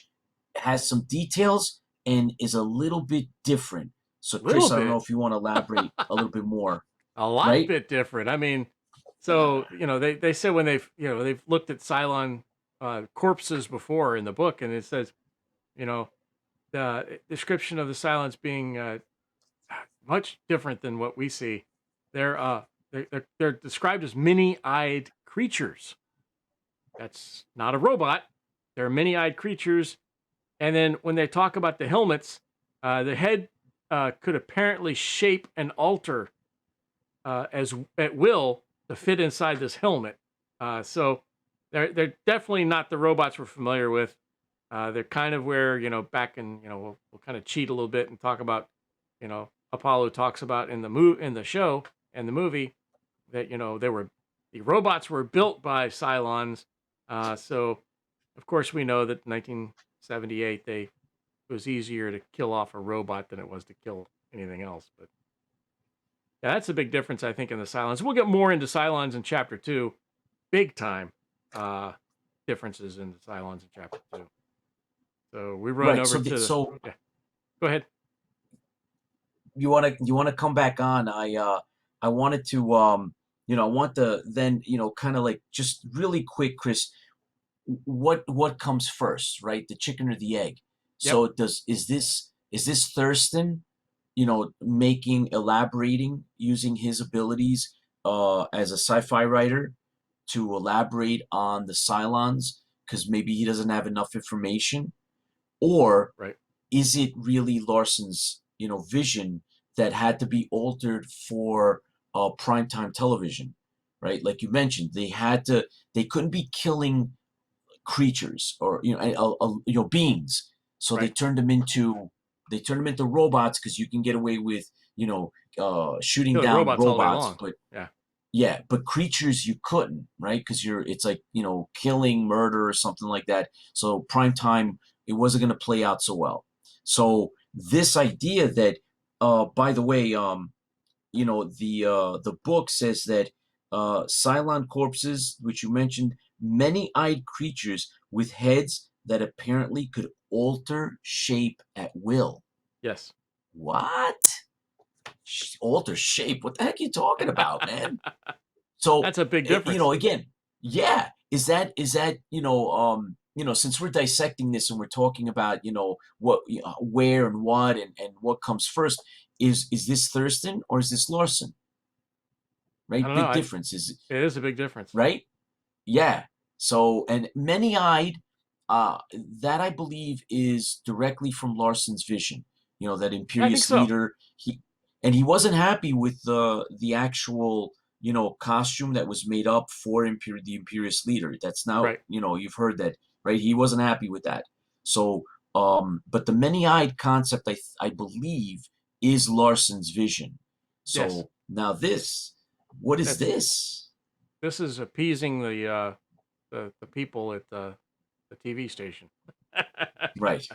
S2: has some details and is a little bit different. So,
S1: Little
S2: Chris, I don't know
S1: bit.
S2: if you want to elaborate a little bit more.
S1: A lot
S2: Right?
S1: bit different. I mean, so they said when they've looked at Cylon corpses before in the book, and it says the description of the Cylons being much different than what we see. They're described as many-eyed creatures. That's not a robot. They're many-eyed creatures. And then when they talk about the helmets, the head could apparently shape and alter as at will to fit inside this helmet. So they're definitely not the robots we're familiar with. They're kind of where back in we'll kind of cheat a little bit and talk about Apollo talks about in the show and the movie that the robots were built by Cylons. So of course we know that 1978 it was easier to kill off a robot than it was to kill anything else. But yeah, that's a big difference, I think, in the Cylons. We'll get more into Cylons in Chapter 2. Big time differences in the Cylons in Chapter 2. So we run
S2: Right.
S1: over
S2: So
S1: yeah. Go ahead.
S2: you want to come back on? I wanted to I want to then kind of like just really quick, Chris. What comes first, right? The chicken or the egg?
S1: Yep.
S2: So is this Thurston, elaborating, using his abilities as a sci-fi writer to elaborate on the Cylons because maybe he doesn't have enough information, or
S1: Right.
S2: is it really Larson's vision that had to be altered for primetime television, right? Like you mentioned, they couldn't be killing creatures or beings, so
S1: Right.
S2: they turned them into robots because you can get away with shooting
S1: Killing
S2: down
S1: robots all day
S2: robots,
S1: long.
S2: but
S1: Yeah.
S2: yeah, but creatures you couldn't, right? Because it's like killing, murder, or something like that. So prime time, it wasn't going to play out so well. So this idea that, by the way, the book says that Cylon corpses, which you mentioned, many-eyed creatures with heads that apparently could alter shape at will.
S1: Yes.
S2: What? Alter shape? What the heck are you talking about, man? So
S1: That's a big difference.
S2: again, yeah. Is that since we're dissecting this and we're talking about what, where and what and what comes first, is this Thurston or is this Larson? Right,
S1: I don't
S2: big
S1: know.
S2: difference. Is
S1: It is a big difference.
S2: right? Yeah. So, and many-eyed, that I believe is directly from Larson's vision. That imperious
S1: so.
S2: leader. He wasn't happy with the actual costume that was made up for the imperious leader. That's now
S1: Right.
S2: You've heard that, right? He wasn't happy with that. So, but the many-eyed concept, I believe, is Larson's vision. So
S1: Yes.
S2: now what is
S1: That's-
S2: this?
S1: This is appeasing the people at the TV station.
S2: Right.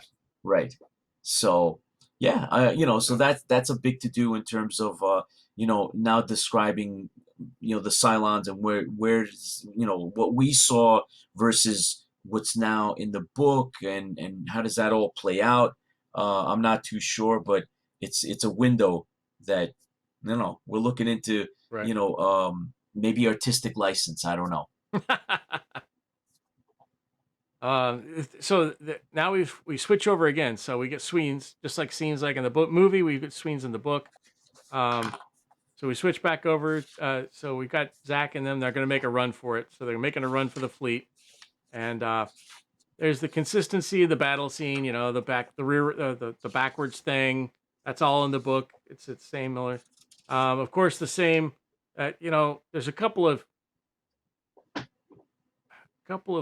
S2: So yeah, so that's a big to do in terms of now describing the Cylons and where's what we saw versus what's now in the book, and how does that all play out? I'm not too sure, but it's a window that we're looking into.
S1: Right.
S2: Maybe artistic license. I don't know.
S1: Now we switch over again. So we get scenes, just like scenes like in the book movie. We get scenes in the book. So we switch back over. So we got Zach and them. They're going to make a run for it. So they're making a run for the fleet, and there's the consistency of the battle scene. The backwards thing. That's all in the book. It's the same. Of course, the same. There's a couple of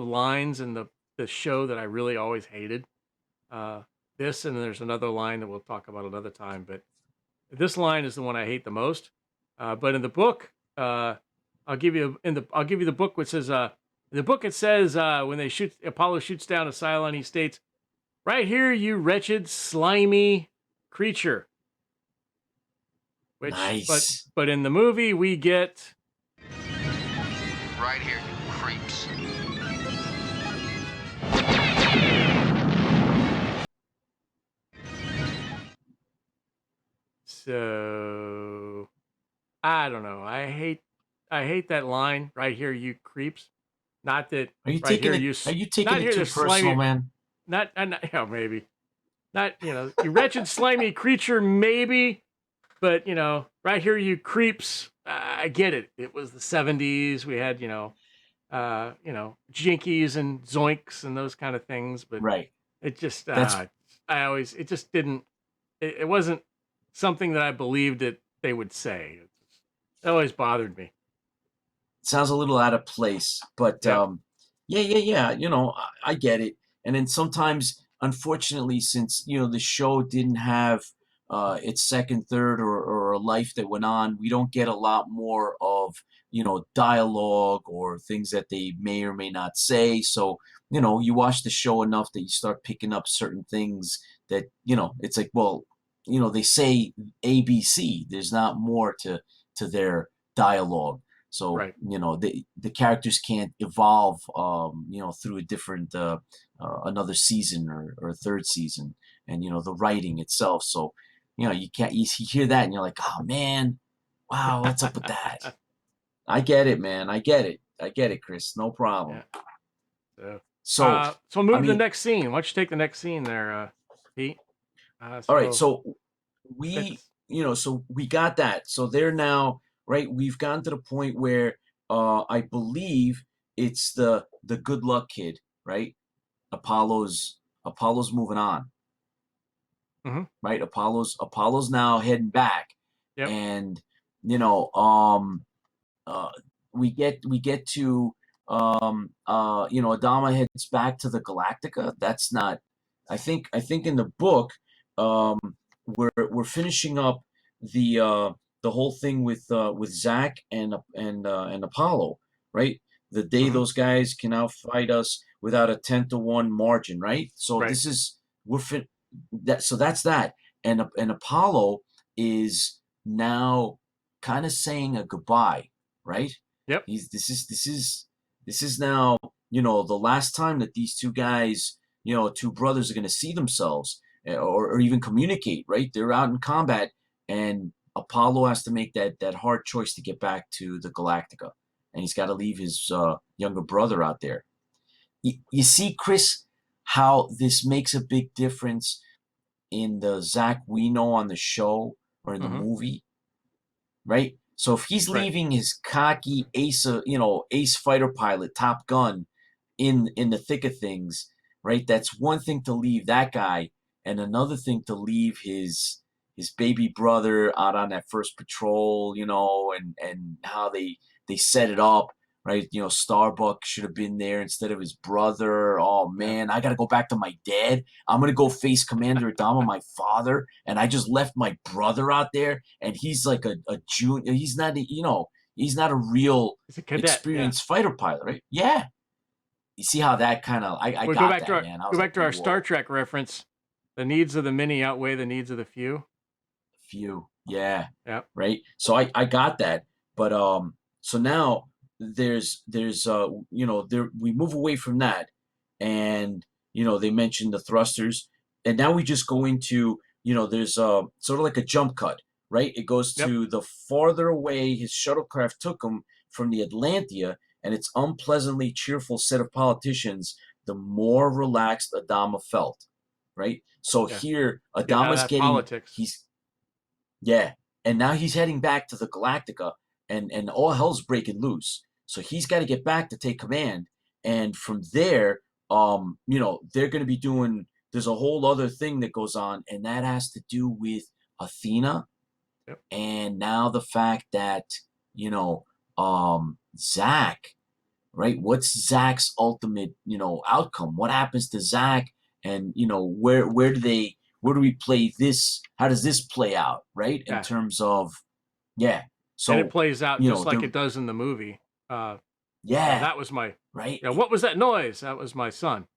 S1: lines in the show that I really always hated. This, and there's another line that we'll talk about another time. But this line is the one I hate the most. But in the book, I'll give you the book, which says in the book it says when Apollo shoots down a Cylon, he states, "Right here, you wretched, slimy creature." Which,
S2: Nice.
S1: but in the movie we get,
S4: Right here, you creeps.
S1: so I don't know. I hate that line. Right here, you creeps. Not that.
S2: Are you
S1: right
S2: taking
S1: here,
S2: it? Are you taking
S1: not
S2: it
S1: here,
S2: too
S1: the slimy-
S2: personal, man?
S1: Not, maybe. Not, you wretched, slimy creature, maybe. But, right here, you creeps. I get it. It was the 70s. We had, jinkies and zoinks and those kind of things. But
S2: Right.
S1: it just,
S2: That's-
S1: it just didn't, it wasn't something that I believed that they would say. It always bothered me.
S2: Sounds a little out of place, but
S1: Yep.
S2: yeah. I get it. And then sometimes, unfortunately, since the show didn't have its second, third, or a life that went on, we don't get a lot more of dialogue or things that they may or may not say. So you watch the show enough that you start picking up certain things that it's like, well, they say ABC. There's not more to their dialogue. So
S1: Right.
S2: the characters can't evolve through a different another season or a third season, and the writing itself. So you can't you hear that and you're like, oh man, wow, what's up with that? I get it, man. I get it, Chris. No problem.
S1: Yeah.
S2: So
S1: move
S2: I
S1: to the
S2: mean,
S1: next scene. Why don't you take the next scene there, Pete?
S2: all right. So so we got that. So they're now right. We've gotten to the point where I believe it's the good luck kid, right? Apollo's moving on, right? Apollo's now heading back,
S1: Yep.
S2: and we get to Adama heads back to the Galactica. That's not. I think in the book, we're finishing up the whole thing with Zach and Apollo, right? The day those guys can outfight us without a 10-1 margin, right? So
S1: Right.
S2: this is so that's that, and Apollo is now kind of saying a goodbye, right?
S1: Yep.
S2: This is now the last time that these two guys, two brothers, are going to see themselves or even communicate, right? They're out in combat, and Apollo has to make that hard choice to get back to the Galactica, and he's got to leave his younger brother out there. You see, Chris, how this makes a big difference in the Zach we know on the show or in the movie, right? So if he's leaving his cocky ace fighter pilot, Top Gun, in the thick of things, right? That's one thing to leave that guy, and another thing to leave his baby brother out on that first patrol, and how they set it up, right? Starbuck should have been there instead of his brother. Oh man, I got to go back to my dad. I'm going to go face Commander Adama, my father, and I just left my brother out there, and he's like a junior. He's not, he's not a real experienced fighter pilot, right? Yeah. You see how that kind of I
S1: We'll
S2: got
S1: go back
S2: that,
S1: to our,
S2: man.
S1: Go back to our Star Trek reference. The needs of the many outweigh the needs of the few.
S2: Yeah.
S1: Yep.
S2: Right. So I got that, but so now there's we move away from that, and they mentioned the thrusters, and now we just go into there's a sort of like a jump cut, right? It goes
S1: Yep.
S2: to the farther away his shuttlecraft took him from the Atlantia and its unpleasantly cheerful set of politicians, the more relaxed Adama felt, right? So
S1: Yeah.
S2: here
S1: Get out of
S2: Adama's
S1: that
S2: getting
S1: politics.
S2: and now he's heading back to the Galactica, and all hell's breaking loose. So he's got to get back to take command, and from there, they're going to be doing. There's a whole other thing that goes on, and that has to do with Athena,
S1: Yep.
S2: and now the fact that Zach, right? What's Zach's ultimate outcome? What happens to Zach, and where do we play this? How does this play out, right? In
S1: Yeah.
S2: terms of, so
S1: And it plays out just like
S2: the-
S1: it does in the movie.
S2: yeah,
S1: That was my.
S2: right,
S1: What was that noise? That was my son.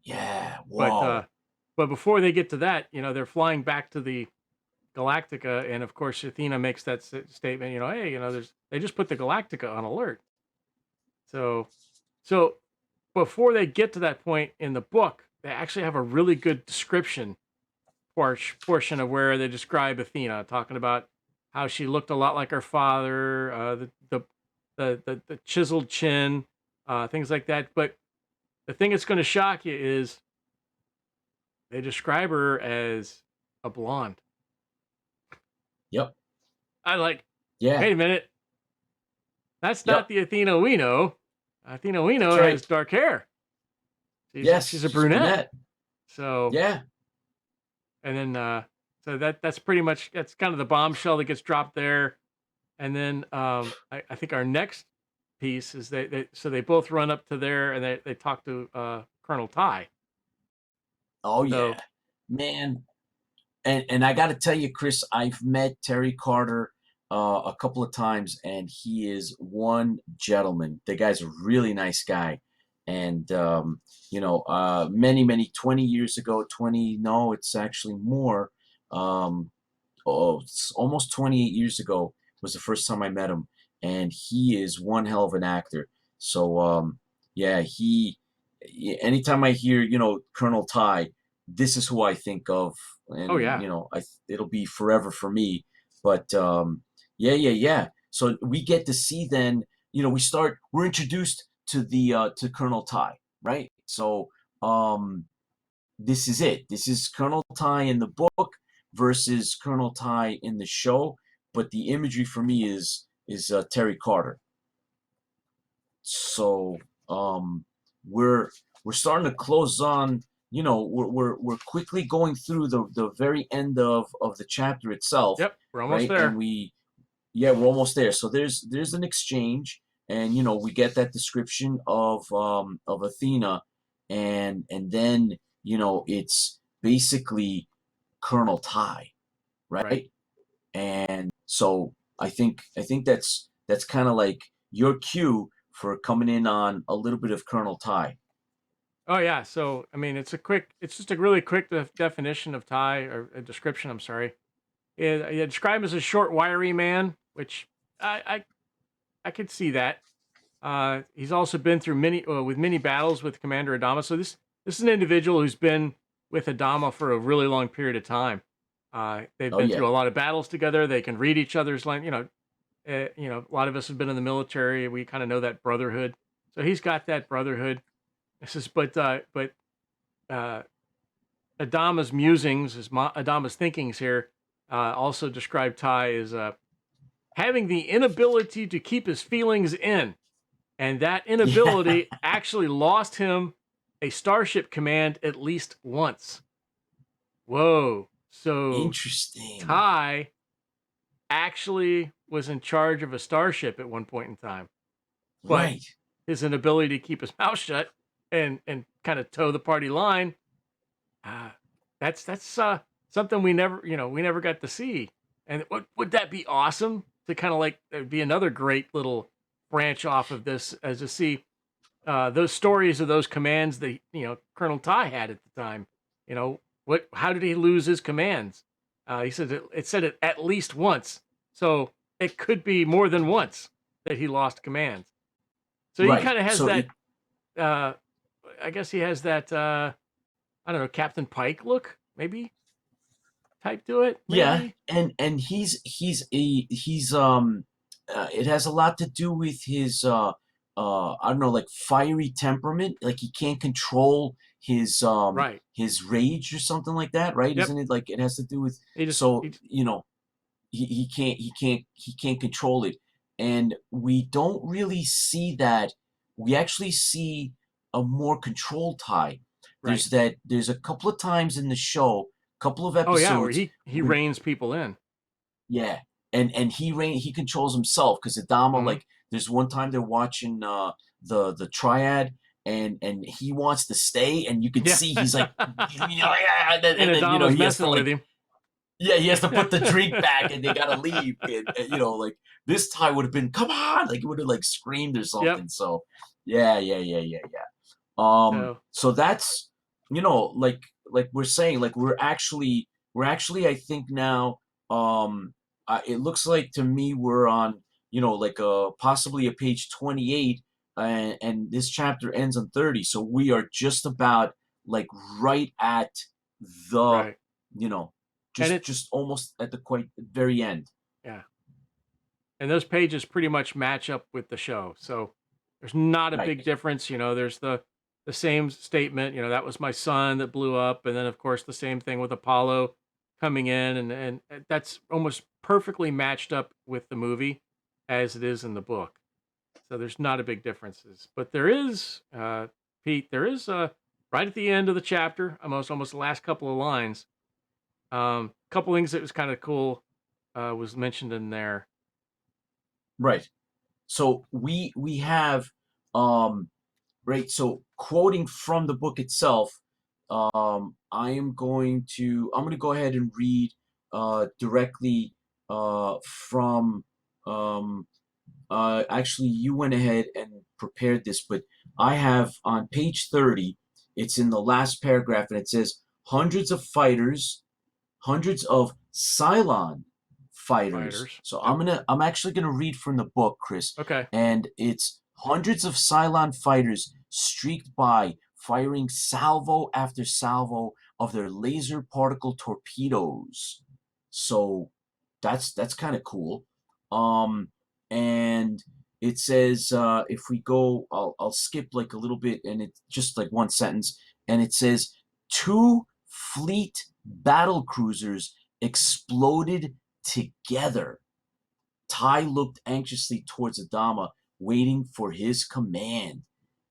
S2: yeah, whoa,
S1: But before they get to that, they're flying back to the Galactica, and of course Athena makes that statement. Hey, they just put the Galactica on alert. So before they get to that point in the book, they actually have a really good description portion of where they describe Athena, talking about how she looked a lot like her father, the chiseled chin, things like that. But the thing that's going to shock you is they describe her as a blonde.
S2: yep,
S1: I like,
S2: yeah,
S1: wait a minute. That's
S2: Yep.
S1: not the Athena we know. Athena we know
S2: That's right.
S1: has dark hair.
S2: yes,
S1: She's a brunette. So,
S2: yeah,
S1: and then, so that's pretty much, that's kind of the bombshell that gets dropped there. And then I think our next piece is so they both run up to there and they talk to Colonel Ty.
S2: oh
S1: So-
S2: yeah, man. And I got to tell you, Chris, I've met Terry Carter a couple of times, and he is one gentleman. The guy's a really nice guy. And, many, 20 years ago, no, it's actually more. It's almost 28 years ago was the first time I met him. And he is one hell of an actor. So, anytime I hear, Colonel Ty, this is who I think of. And,
S1: Oh, yeah.
S2: It'll be forever for me. But, yeah. So we get to see then, we're introduced to to Colonel Ty, right? So, this is it. This is Colonel Ty in the book versus Colonel Ty in the show. But the imagery for me is Terry Carter. So, we're starting to close on. We're quickly going through the very end of the chapter itself.
S1: Yep, we're almost
S2: right?
S1: there.
S2: And we're almost there. So there's an exchange, and we get that description of Athena, and then it's basically Colonel Ty, right? And so I think that's kind of like your cue for coming in on a little bit of Colonel Ty.
S1: Oh yeah, so I mean, it's just a really quick definition of Ty, or a description. I'm sorry. It described him as a short, wiry man, which I could see that. He's also been through many battles with Commander Adama. So this is an individual who's been with Adama for a really long period of time. They've been through a lot of battles together. They can read each other's line. A lot of us have been in the military. We kind of know that brotherhood. So he's got that brotherhood. This is, but Adama's musings, Adama's thinkings here, also describe Ty as having the inability to keep his feelings in, and that inability actually lost him a starship command at least once. Whoa! So
S2: Interesting.
S1: Ty actually was in charge of a starship at one point in time, but
S2: Right.
S1: his inability to keep his mouth shut and kind of toe the party line, that's something we never got to see. And would that be awesome to kind of like be another great little branch off of this, as to see those stories of those commands that Colonel Ty had at the time. How did he lose his commands? He said it said it at least once, so it could be more than once that he lost commands. So he kind of has that. I guess he has that I don't know, Captain Pike look, maybe type to it.
S2: Yeah,
S1: Maybe.
S2: and it has a lot to do with his I don't know, like fiery temperament. Like he can't control
S1: Right.
S2: his rage or something like that, right?
S1: Yep.
S2: Isn't it like it has to do with
S1: He just
S2: so
S1: he,
S2: he can't control it, and we don't really see that. We actually see a more controlled tie.
S1: right.
S2: There's a couple of times in the show, couple of
S1: Oh yeah, where
S2: episodes
S1: he
S2: when
S1: reins people in.
S2: yeah, and he controls himself because Adama,
S1: Hmm.
S2: like there's one time they're watching the triad, and he wants to stay, and you can
S1: Yeah.
S2: see he's like yeah,
S1: And
S2: and then
S1: Adama's
S2: he has to
S1: messing with
S2: like
S1: him.
S2: yeah, he has to put the drink back and they gotta leave. And, like this tie would have been, come on, like it would have like screamed or
S1: Yep.
S2: something. So yeah.
S1: So
S2: So that's like we're saying, like we're actually I think now, it looks like to me we're on, like possibly a page 28, and this chapter ends on 30. So we are just about like right at the,
S1: right.
S2: you know,
S1: And
S2: just
S1: it's
S2: just almost at the quite very end.
S1: yeah. And those pages pretty much match up with the show. So there's not a
S2: Right.
S1: big difference. There's the same statement, that was my son that blew up. And then of course the same thing with Apollo coming in, and that's almost perfectly matched up with the movie as it is in the book. So there's not a big differences. But there is, Pete, there is right at the end of the chapter, almost the last couple of lines, couple things that was kind of cool was mentioned in there.
S2: Right. So we have right. So quoting from the book itself, I'm going to go ahead and read directly from actually you went ahead and prepared this, but I have on page 30, it's in the last paragraph, and it says hundreds of Cylon fighters.
S1: Fighters.
S2: So
S1: Yep.
S2: I'm actually gonna read from the book, Chris,
S1: Okay.
S2: and it's hundreds of Cylon fighters streaked by, firing salvo after salvo of their laser particle torpedoes. So that's kind of cool. And it says if we go, I'll skip like a little bit, and it's just like one sentence, and it says two fleet battle cruisers exploded together. Ty looked anxiously towards Adama, waiting for his command.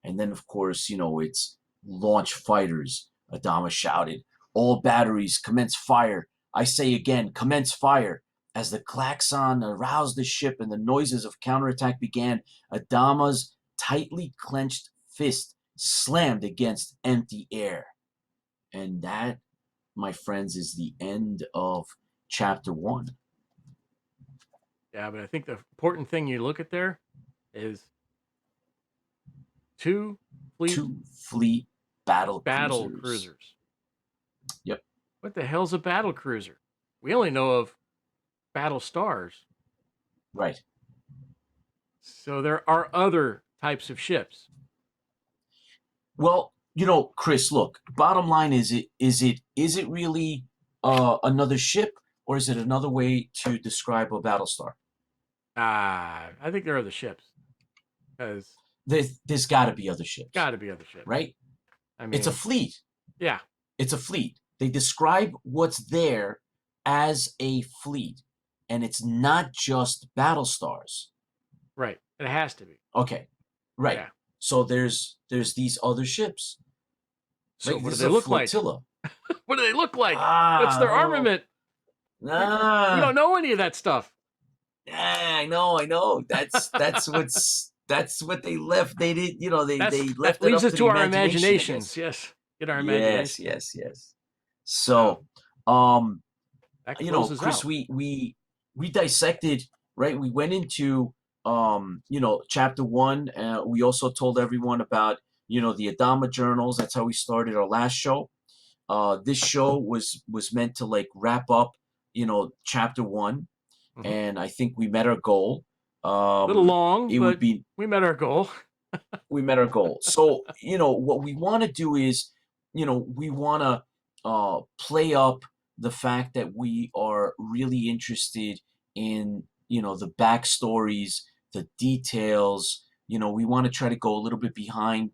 S2: And then, of course, it's launch fighters. Adama shouted, "All batteries, commence fire. I say again, commence fire." As the klaxon aroused the ship and the noises of counterattack began, Adama's tightly clenched fist slammed against empty air. And that, my friends, is the end of chapter 1.
S1: Yeah, but I think the important thing you look at there is two
S2: fleet battle
S1: cruisers.
S2: cruisers. Yep.
S1: What the hell's a battle cruiser? We only know of battle stars.
S2: Right.
S1: So there are other types of ships.
S2: Well, Chris, look, bottom line is it really another ship, or is it another way to describe a battle star?
S1: I think there are other ships. Because
S2: there's got to be other ships.
S1: Got to be other ships.
S2: Right?
S1: I mean,
S2: it's a fleet.
S1: Yeah.
S2: It's a fleet. They describe what's there as a fleet, and it's not just battle stars.
S1: Right. It has to be.
S2: Okay. Right.
S1: Yeah.
S2: So there's these other ships.
S1: So what do they look like? What do they look like? What's their armament? We don't know any of that stuff.
S2: Yeah, I know. That's what they left. They did, they left.
S1: That leaves
S2: it up
S1: us to our
S2: imagination,
S1: imaginations. Yes. Get our imagination.
S2: Yes. So, Chris,
S1: out.
S2: we dissected, right? We went into chapter 1. We also told everyone about, the Adama journals. That's how we started our last show. This show was meant to like wrap up, chapter 1. Mm-hmm. And I think we met our goal.
S1: A little long, but we met our goal.
S2: we met our goal. So, what we want to do is, we want to play up the fact that we are really interested in, the backstories, the details. We want to try to go a little bit behind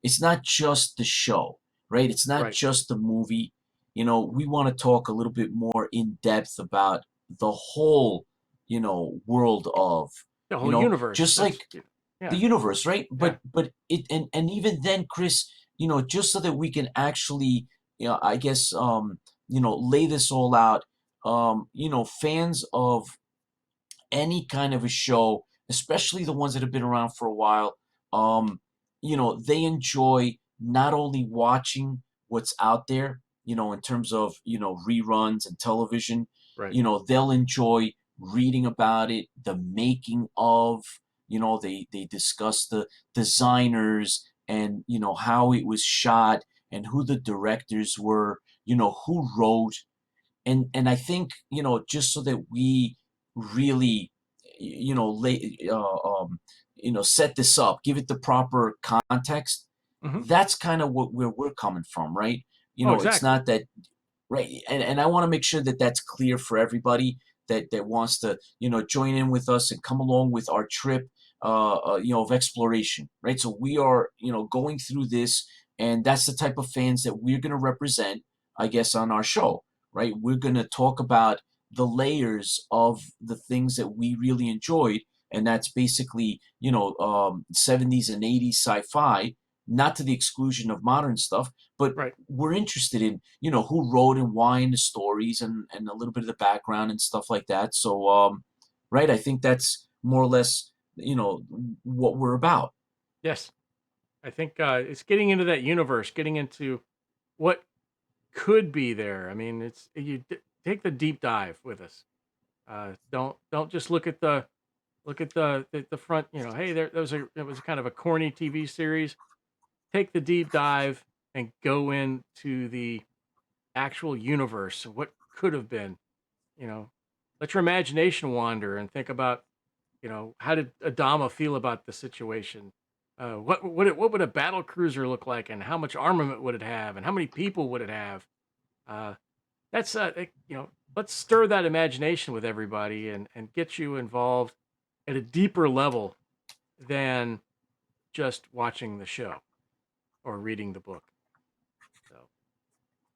S2: it's not just the show, right? It's not
S1: Right.
S2: just the movie. We want to talk a little bit more in depth about the whole, world of,
S1: The whole universe.
S2: just like the
S1: Yeah.
S2: universe, right?
S1: Yeah.
S2: But it and even then, Chris, just so that we can actually, I guess, lay this all out. Fans of any kind of a show, especially the ones that have been around for a while, they enjoy not only watching what's out there, in terms of, reruns and television,
S1: Right.
S2: they'll enjoy reading about it, the making of, they discuss the designers and, how it was shot and who the directors were, who wrote, and I think, just so that we really, lay, set this up, give it the proper context.
S1: Hmm.
S2: That's kind of where we're coming from, right?
S1: Oh,
S2: It's
S1: exactly.
S2: not that, right, and I want to make sure that that's clear for everybody that wants to, join in with us and come along with our trip, of exploration, right? So we are, going through this, and that's the type of fans that we're going to represent, I guess, on our show, right? We're going to talk about the layers of the things that we really enjoyed, and that's basically, 70s and 80s sci-fi, not to the exclusion of modern stuff, but
S1: Right.
S2: we're interested in, who wrote and why in the stories and a little bit of the background and stuff like that. So, right, I think that's more or less, what we're about.
S1: Yes. I think it's getting into that universe, getting into what could be there. I mean, take the deep dive with us. Don't just look at the front. Hey, it was kind of a corny TV series. Take the deep dive and go into the actual universe. What could have been. You know, let your imagination wander and think about. How did Adama feel about the situation? What would a battle cruiser look like, and how much armament would it have, and how many people would it have? Uh, that's let's stir that imagination with everybody and get you involved at a deeper level than just watching the show or reading the book. So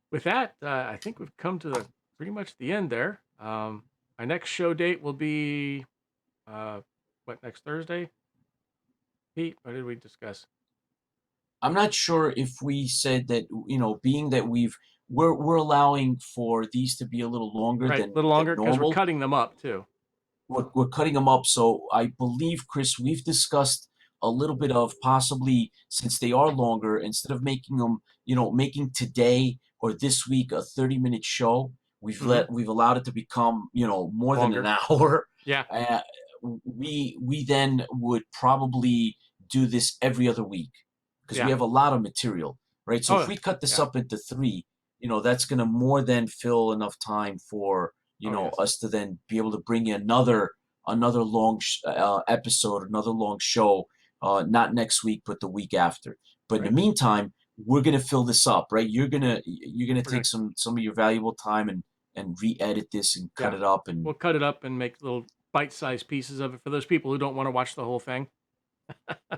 S1: with that, I think we've come to pretty much the end there. Our next show date will be next Thursday? Pete, what did we discuss?
S2: I'm not sure if we said that, being that we're allowing for these to be a little longer
S1: Right, a
S2: than
S1: little longer because we're
S2: normal.
S1: cutting them up too.
S2: We're cutting them up. So I believe, Chris, we've discussed a little bit of possibly, since they are longer, instead of making them, making today or this week a 30-minute show,
S1: Hmm.
S2: we've allowed it to become, more than an
S1: Longer.
S2: hour.
S1: Yeah.
S2: Uh, we then would probably do this every other week because we
S1: Yeah.
S2: have a lot of material, right? So if
S1: Oh,
S2: we cut this
S1: yeah.
S2: up into three, that's going to more than fill enough time for,
S1: Oh, yes.
S2: us to then be able to bring you another long episode, another long show, not next week, but the week after. But in the
S1: Right.
S2: meantime, we're gonna fill this up, right? You're gonna
S1: We're
S2: take
S1: gonna
S2: some of your valuable time and re-edit this and cut
S1: Yeah.
S2: it up and
S1: We'll cut it up and make little bite-sized pieces of it for those people who don't want to watch the whole thing.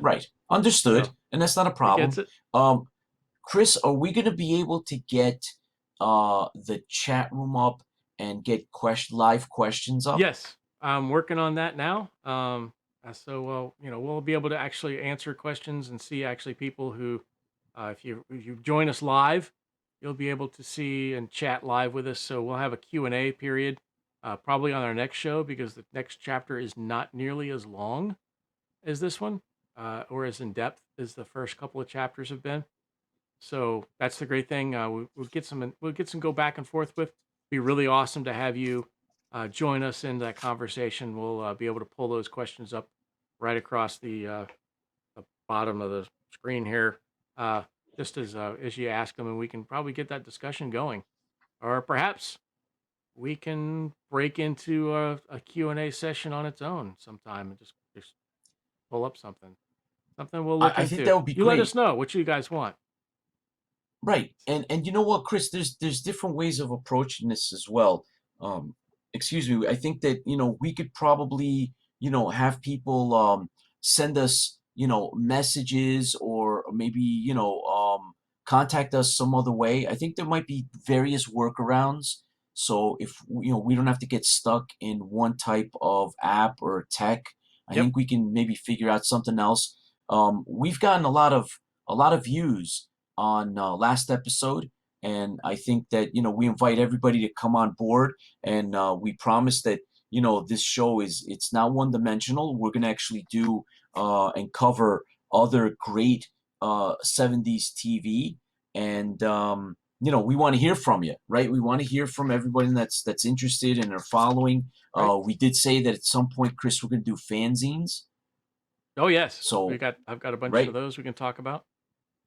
S2: right. Understood,
S1: So
S2: and that's not a
S1: it gets
S2: problem.
S1: it.
S2: Um, Chris, are we gonna be able to get the chat room up and get live questions up?
S1: Yes, I'm working on that now. So we'll be able to actually answer questions and see actually people who, if you join us live, you'll be able to see and chat live with us. So we'll have a Q&A period, probably on our next show because the next chapter is not nearly as long as this one, or as in depth as the first couple of chapters have been. So that's the great thing. We'll get some go back and forth with. Be really awesome to have you join us in that conversation. We'll be able to pull those questions up right across the bottom of the screen here, uh, just as you ask them, and we can probably get that discussion going. Or perhaps we can break into a Q&A session on its own sometime and just pull up something. Something we'll look
S2: I
S1: into.
S2: think that would be
S1: You let
S2: great.
S1: us know what you guys want.
S2: Right. And you know what, Chris, there's different ways of approaching this as well. Um, excuse me. I think that, we could probably, have people send us, messages, or maybe, contact us some other way. I think there might be various workarounds. So if, we don't have to get stuck in one type of app or tech, I
S1: Yep.
S2: think we can maybe figure out something else. We've gotten a lot of views on last episode, and I think that we invite everybody to come on board, and we promise that this show it's not one dimensional. We're going to actually do and cover other great 70s TV, and we want to hear from you, right? We want to hear from everybody that's interested and are following.
S1: Right.
S2: We did say that at some point, Chris, we're going to do fanzines.
S1: Oh yes.
S2: So
S1: I've got a bunch of
S2: right,
S1: those we can talk about.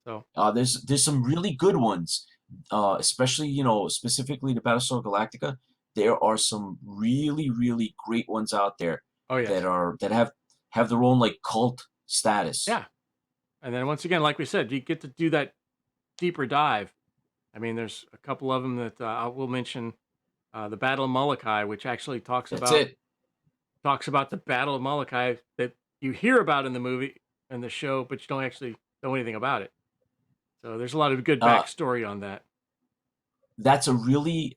S1: So
S2: there's some really good ones, especially specifically the Battlestar Galactica. There are some really really great ones out there
S1: oh yes.
S2: that have their own like cult status.
S1: Yeah. And then once again, like we said, you get to do that deeper dive. I mean, there's a couple of them that I will mention. The Battle of Molokai, which actually talks
S2: That's
S1: about
S2: it.
S1: the Battle of Molokai that you hear about in the movie and the show, but you don't actually know anything about it. So there's a lot of good
S2: Uh,
S1: backstory on that.
S2: that's a really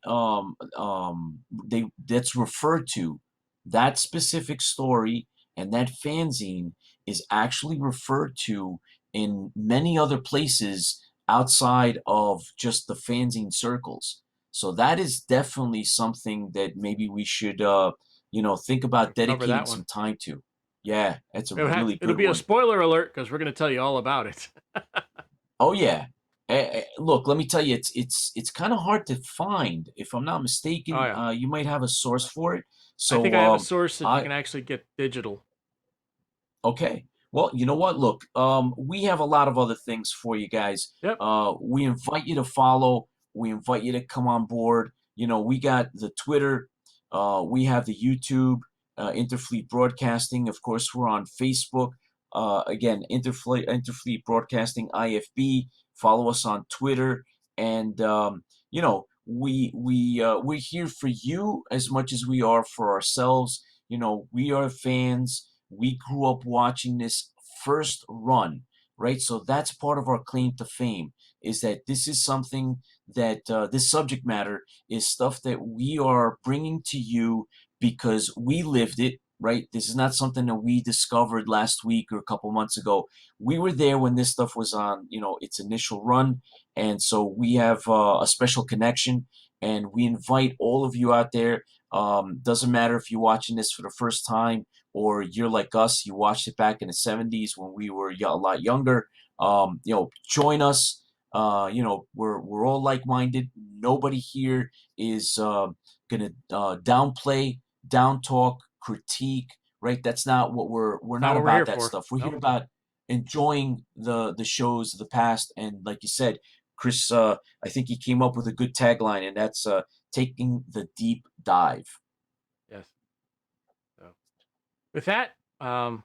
S2: that's referred to, that specific story, and that fanzine is actually referred to in many other places outside of just the fanzine circles. So that is definitely something that maybe we should think about
S1: Cover
S2: dedicating
S1: that one.
S2: some time to. Yeah, that's a really
S1: It'll
S2: good
S1: be a
S2: one.
S1: spoiler alert because we're going to tell you all about it.
S2: Oh yeah. Look, let me tell you, it's kind of hard to find. If I'm not
S1: Oh
S2: mistaken,
S1: yeah.
S2: you might have a source for it.
S1: I think
S2: So
S1: I have a source that you
S2: I
S1: can actually get digital.
S2: okay. Well, you know what? Look, we have a lot of other things for you guys.
S1: Yep.
S2: We invite you to follow. We invite you to come on board. We got the Twitter. We have the YouTube, Interfleet Broadcasting. Of course, we're on Facebook. Again, Interfleet Broadcasting, IFB. Follow us on Twitter, and we're here for you as much as we are for ourselves. We are fans. We grew up watching this first run, right? So that's part of our claim to fame, is that this is something that this subject matter is stuff that we are bringing to you because we lived it, right? This is not something that we discovered last week or a couple months ago. We were there when this stuff was on, its initial run. And so we have a special connection, and we invite all of you out there. Doesn't matter if you're watching this for the first time, or you're like us, you watched it back in the 70s when we were a lot younger. Join us. We're all like-minded. Nobody here is gonna downplay, down talk, critique. Right? That's not what we're
S1: Not
S2: not
S1: what we're here
S2: about that
S1: for.
S2: stuff. We're here
S1: Nope.
S2: about enjoying the shows of the past. And like you said, Chris, I think he came up with a good tagline, and that's taking the deep dive.
S1: Yes. So with that, I'm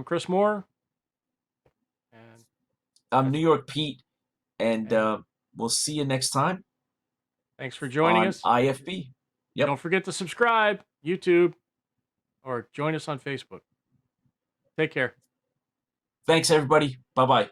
S1: Chris Moore, and
S2: I'm New York Pete, and
S1: And-
S2: we'll see you next time
S1: thanks for joining
S2: on
S1: us.
S2: IFB. Yep.
S1: Don't forget to subscribe, YouTube, or join us on Facebook. Take care.
S2: Thanks, everybody. Bye-bye.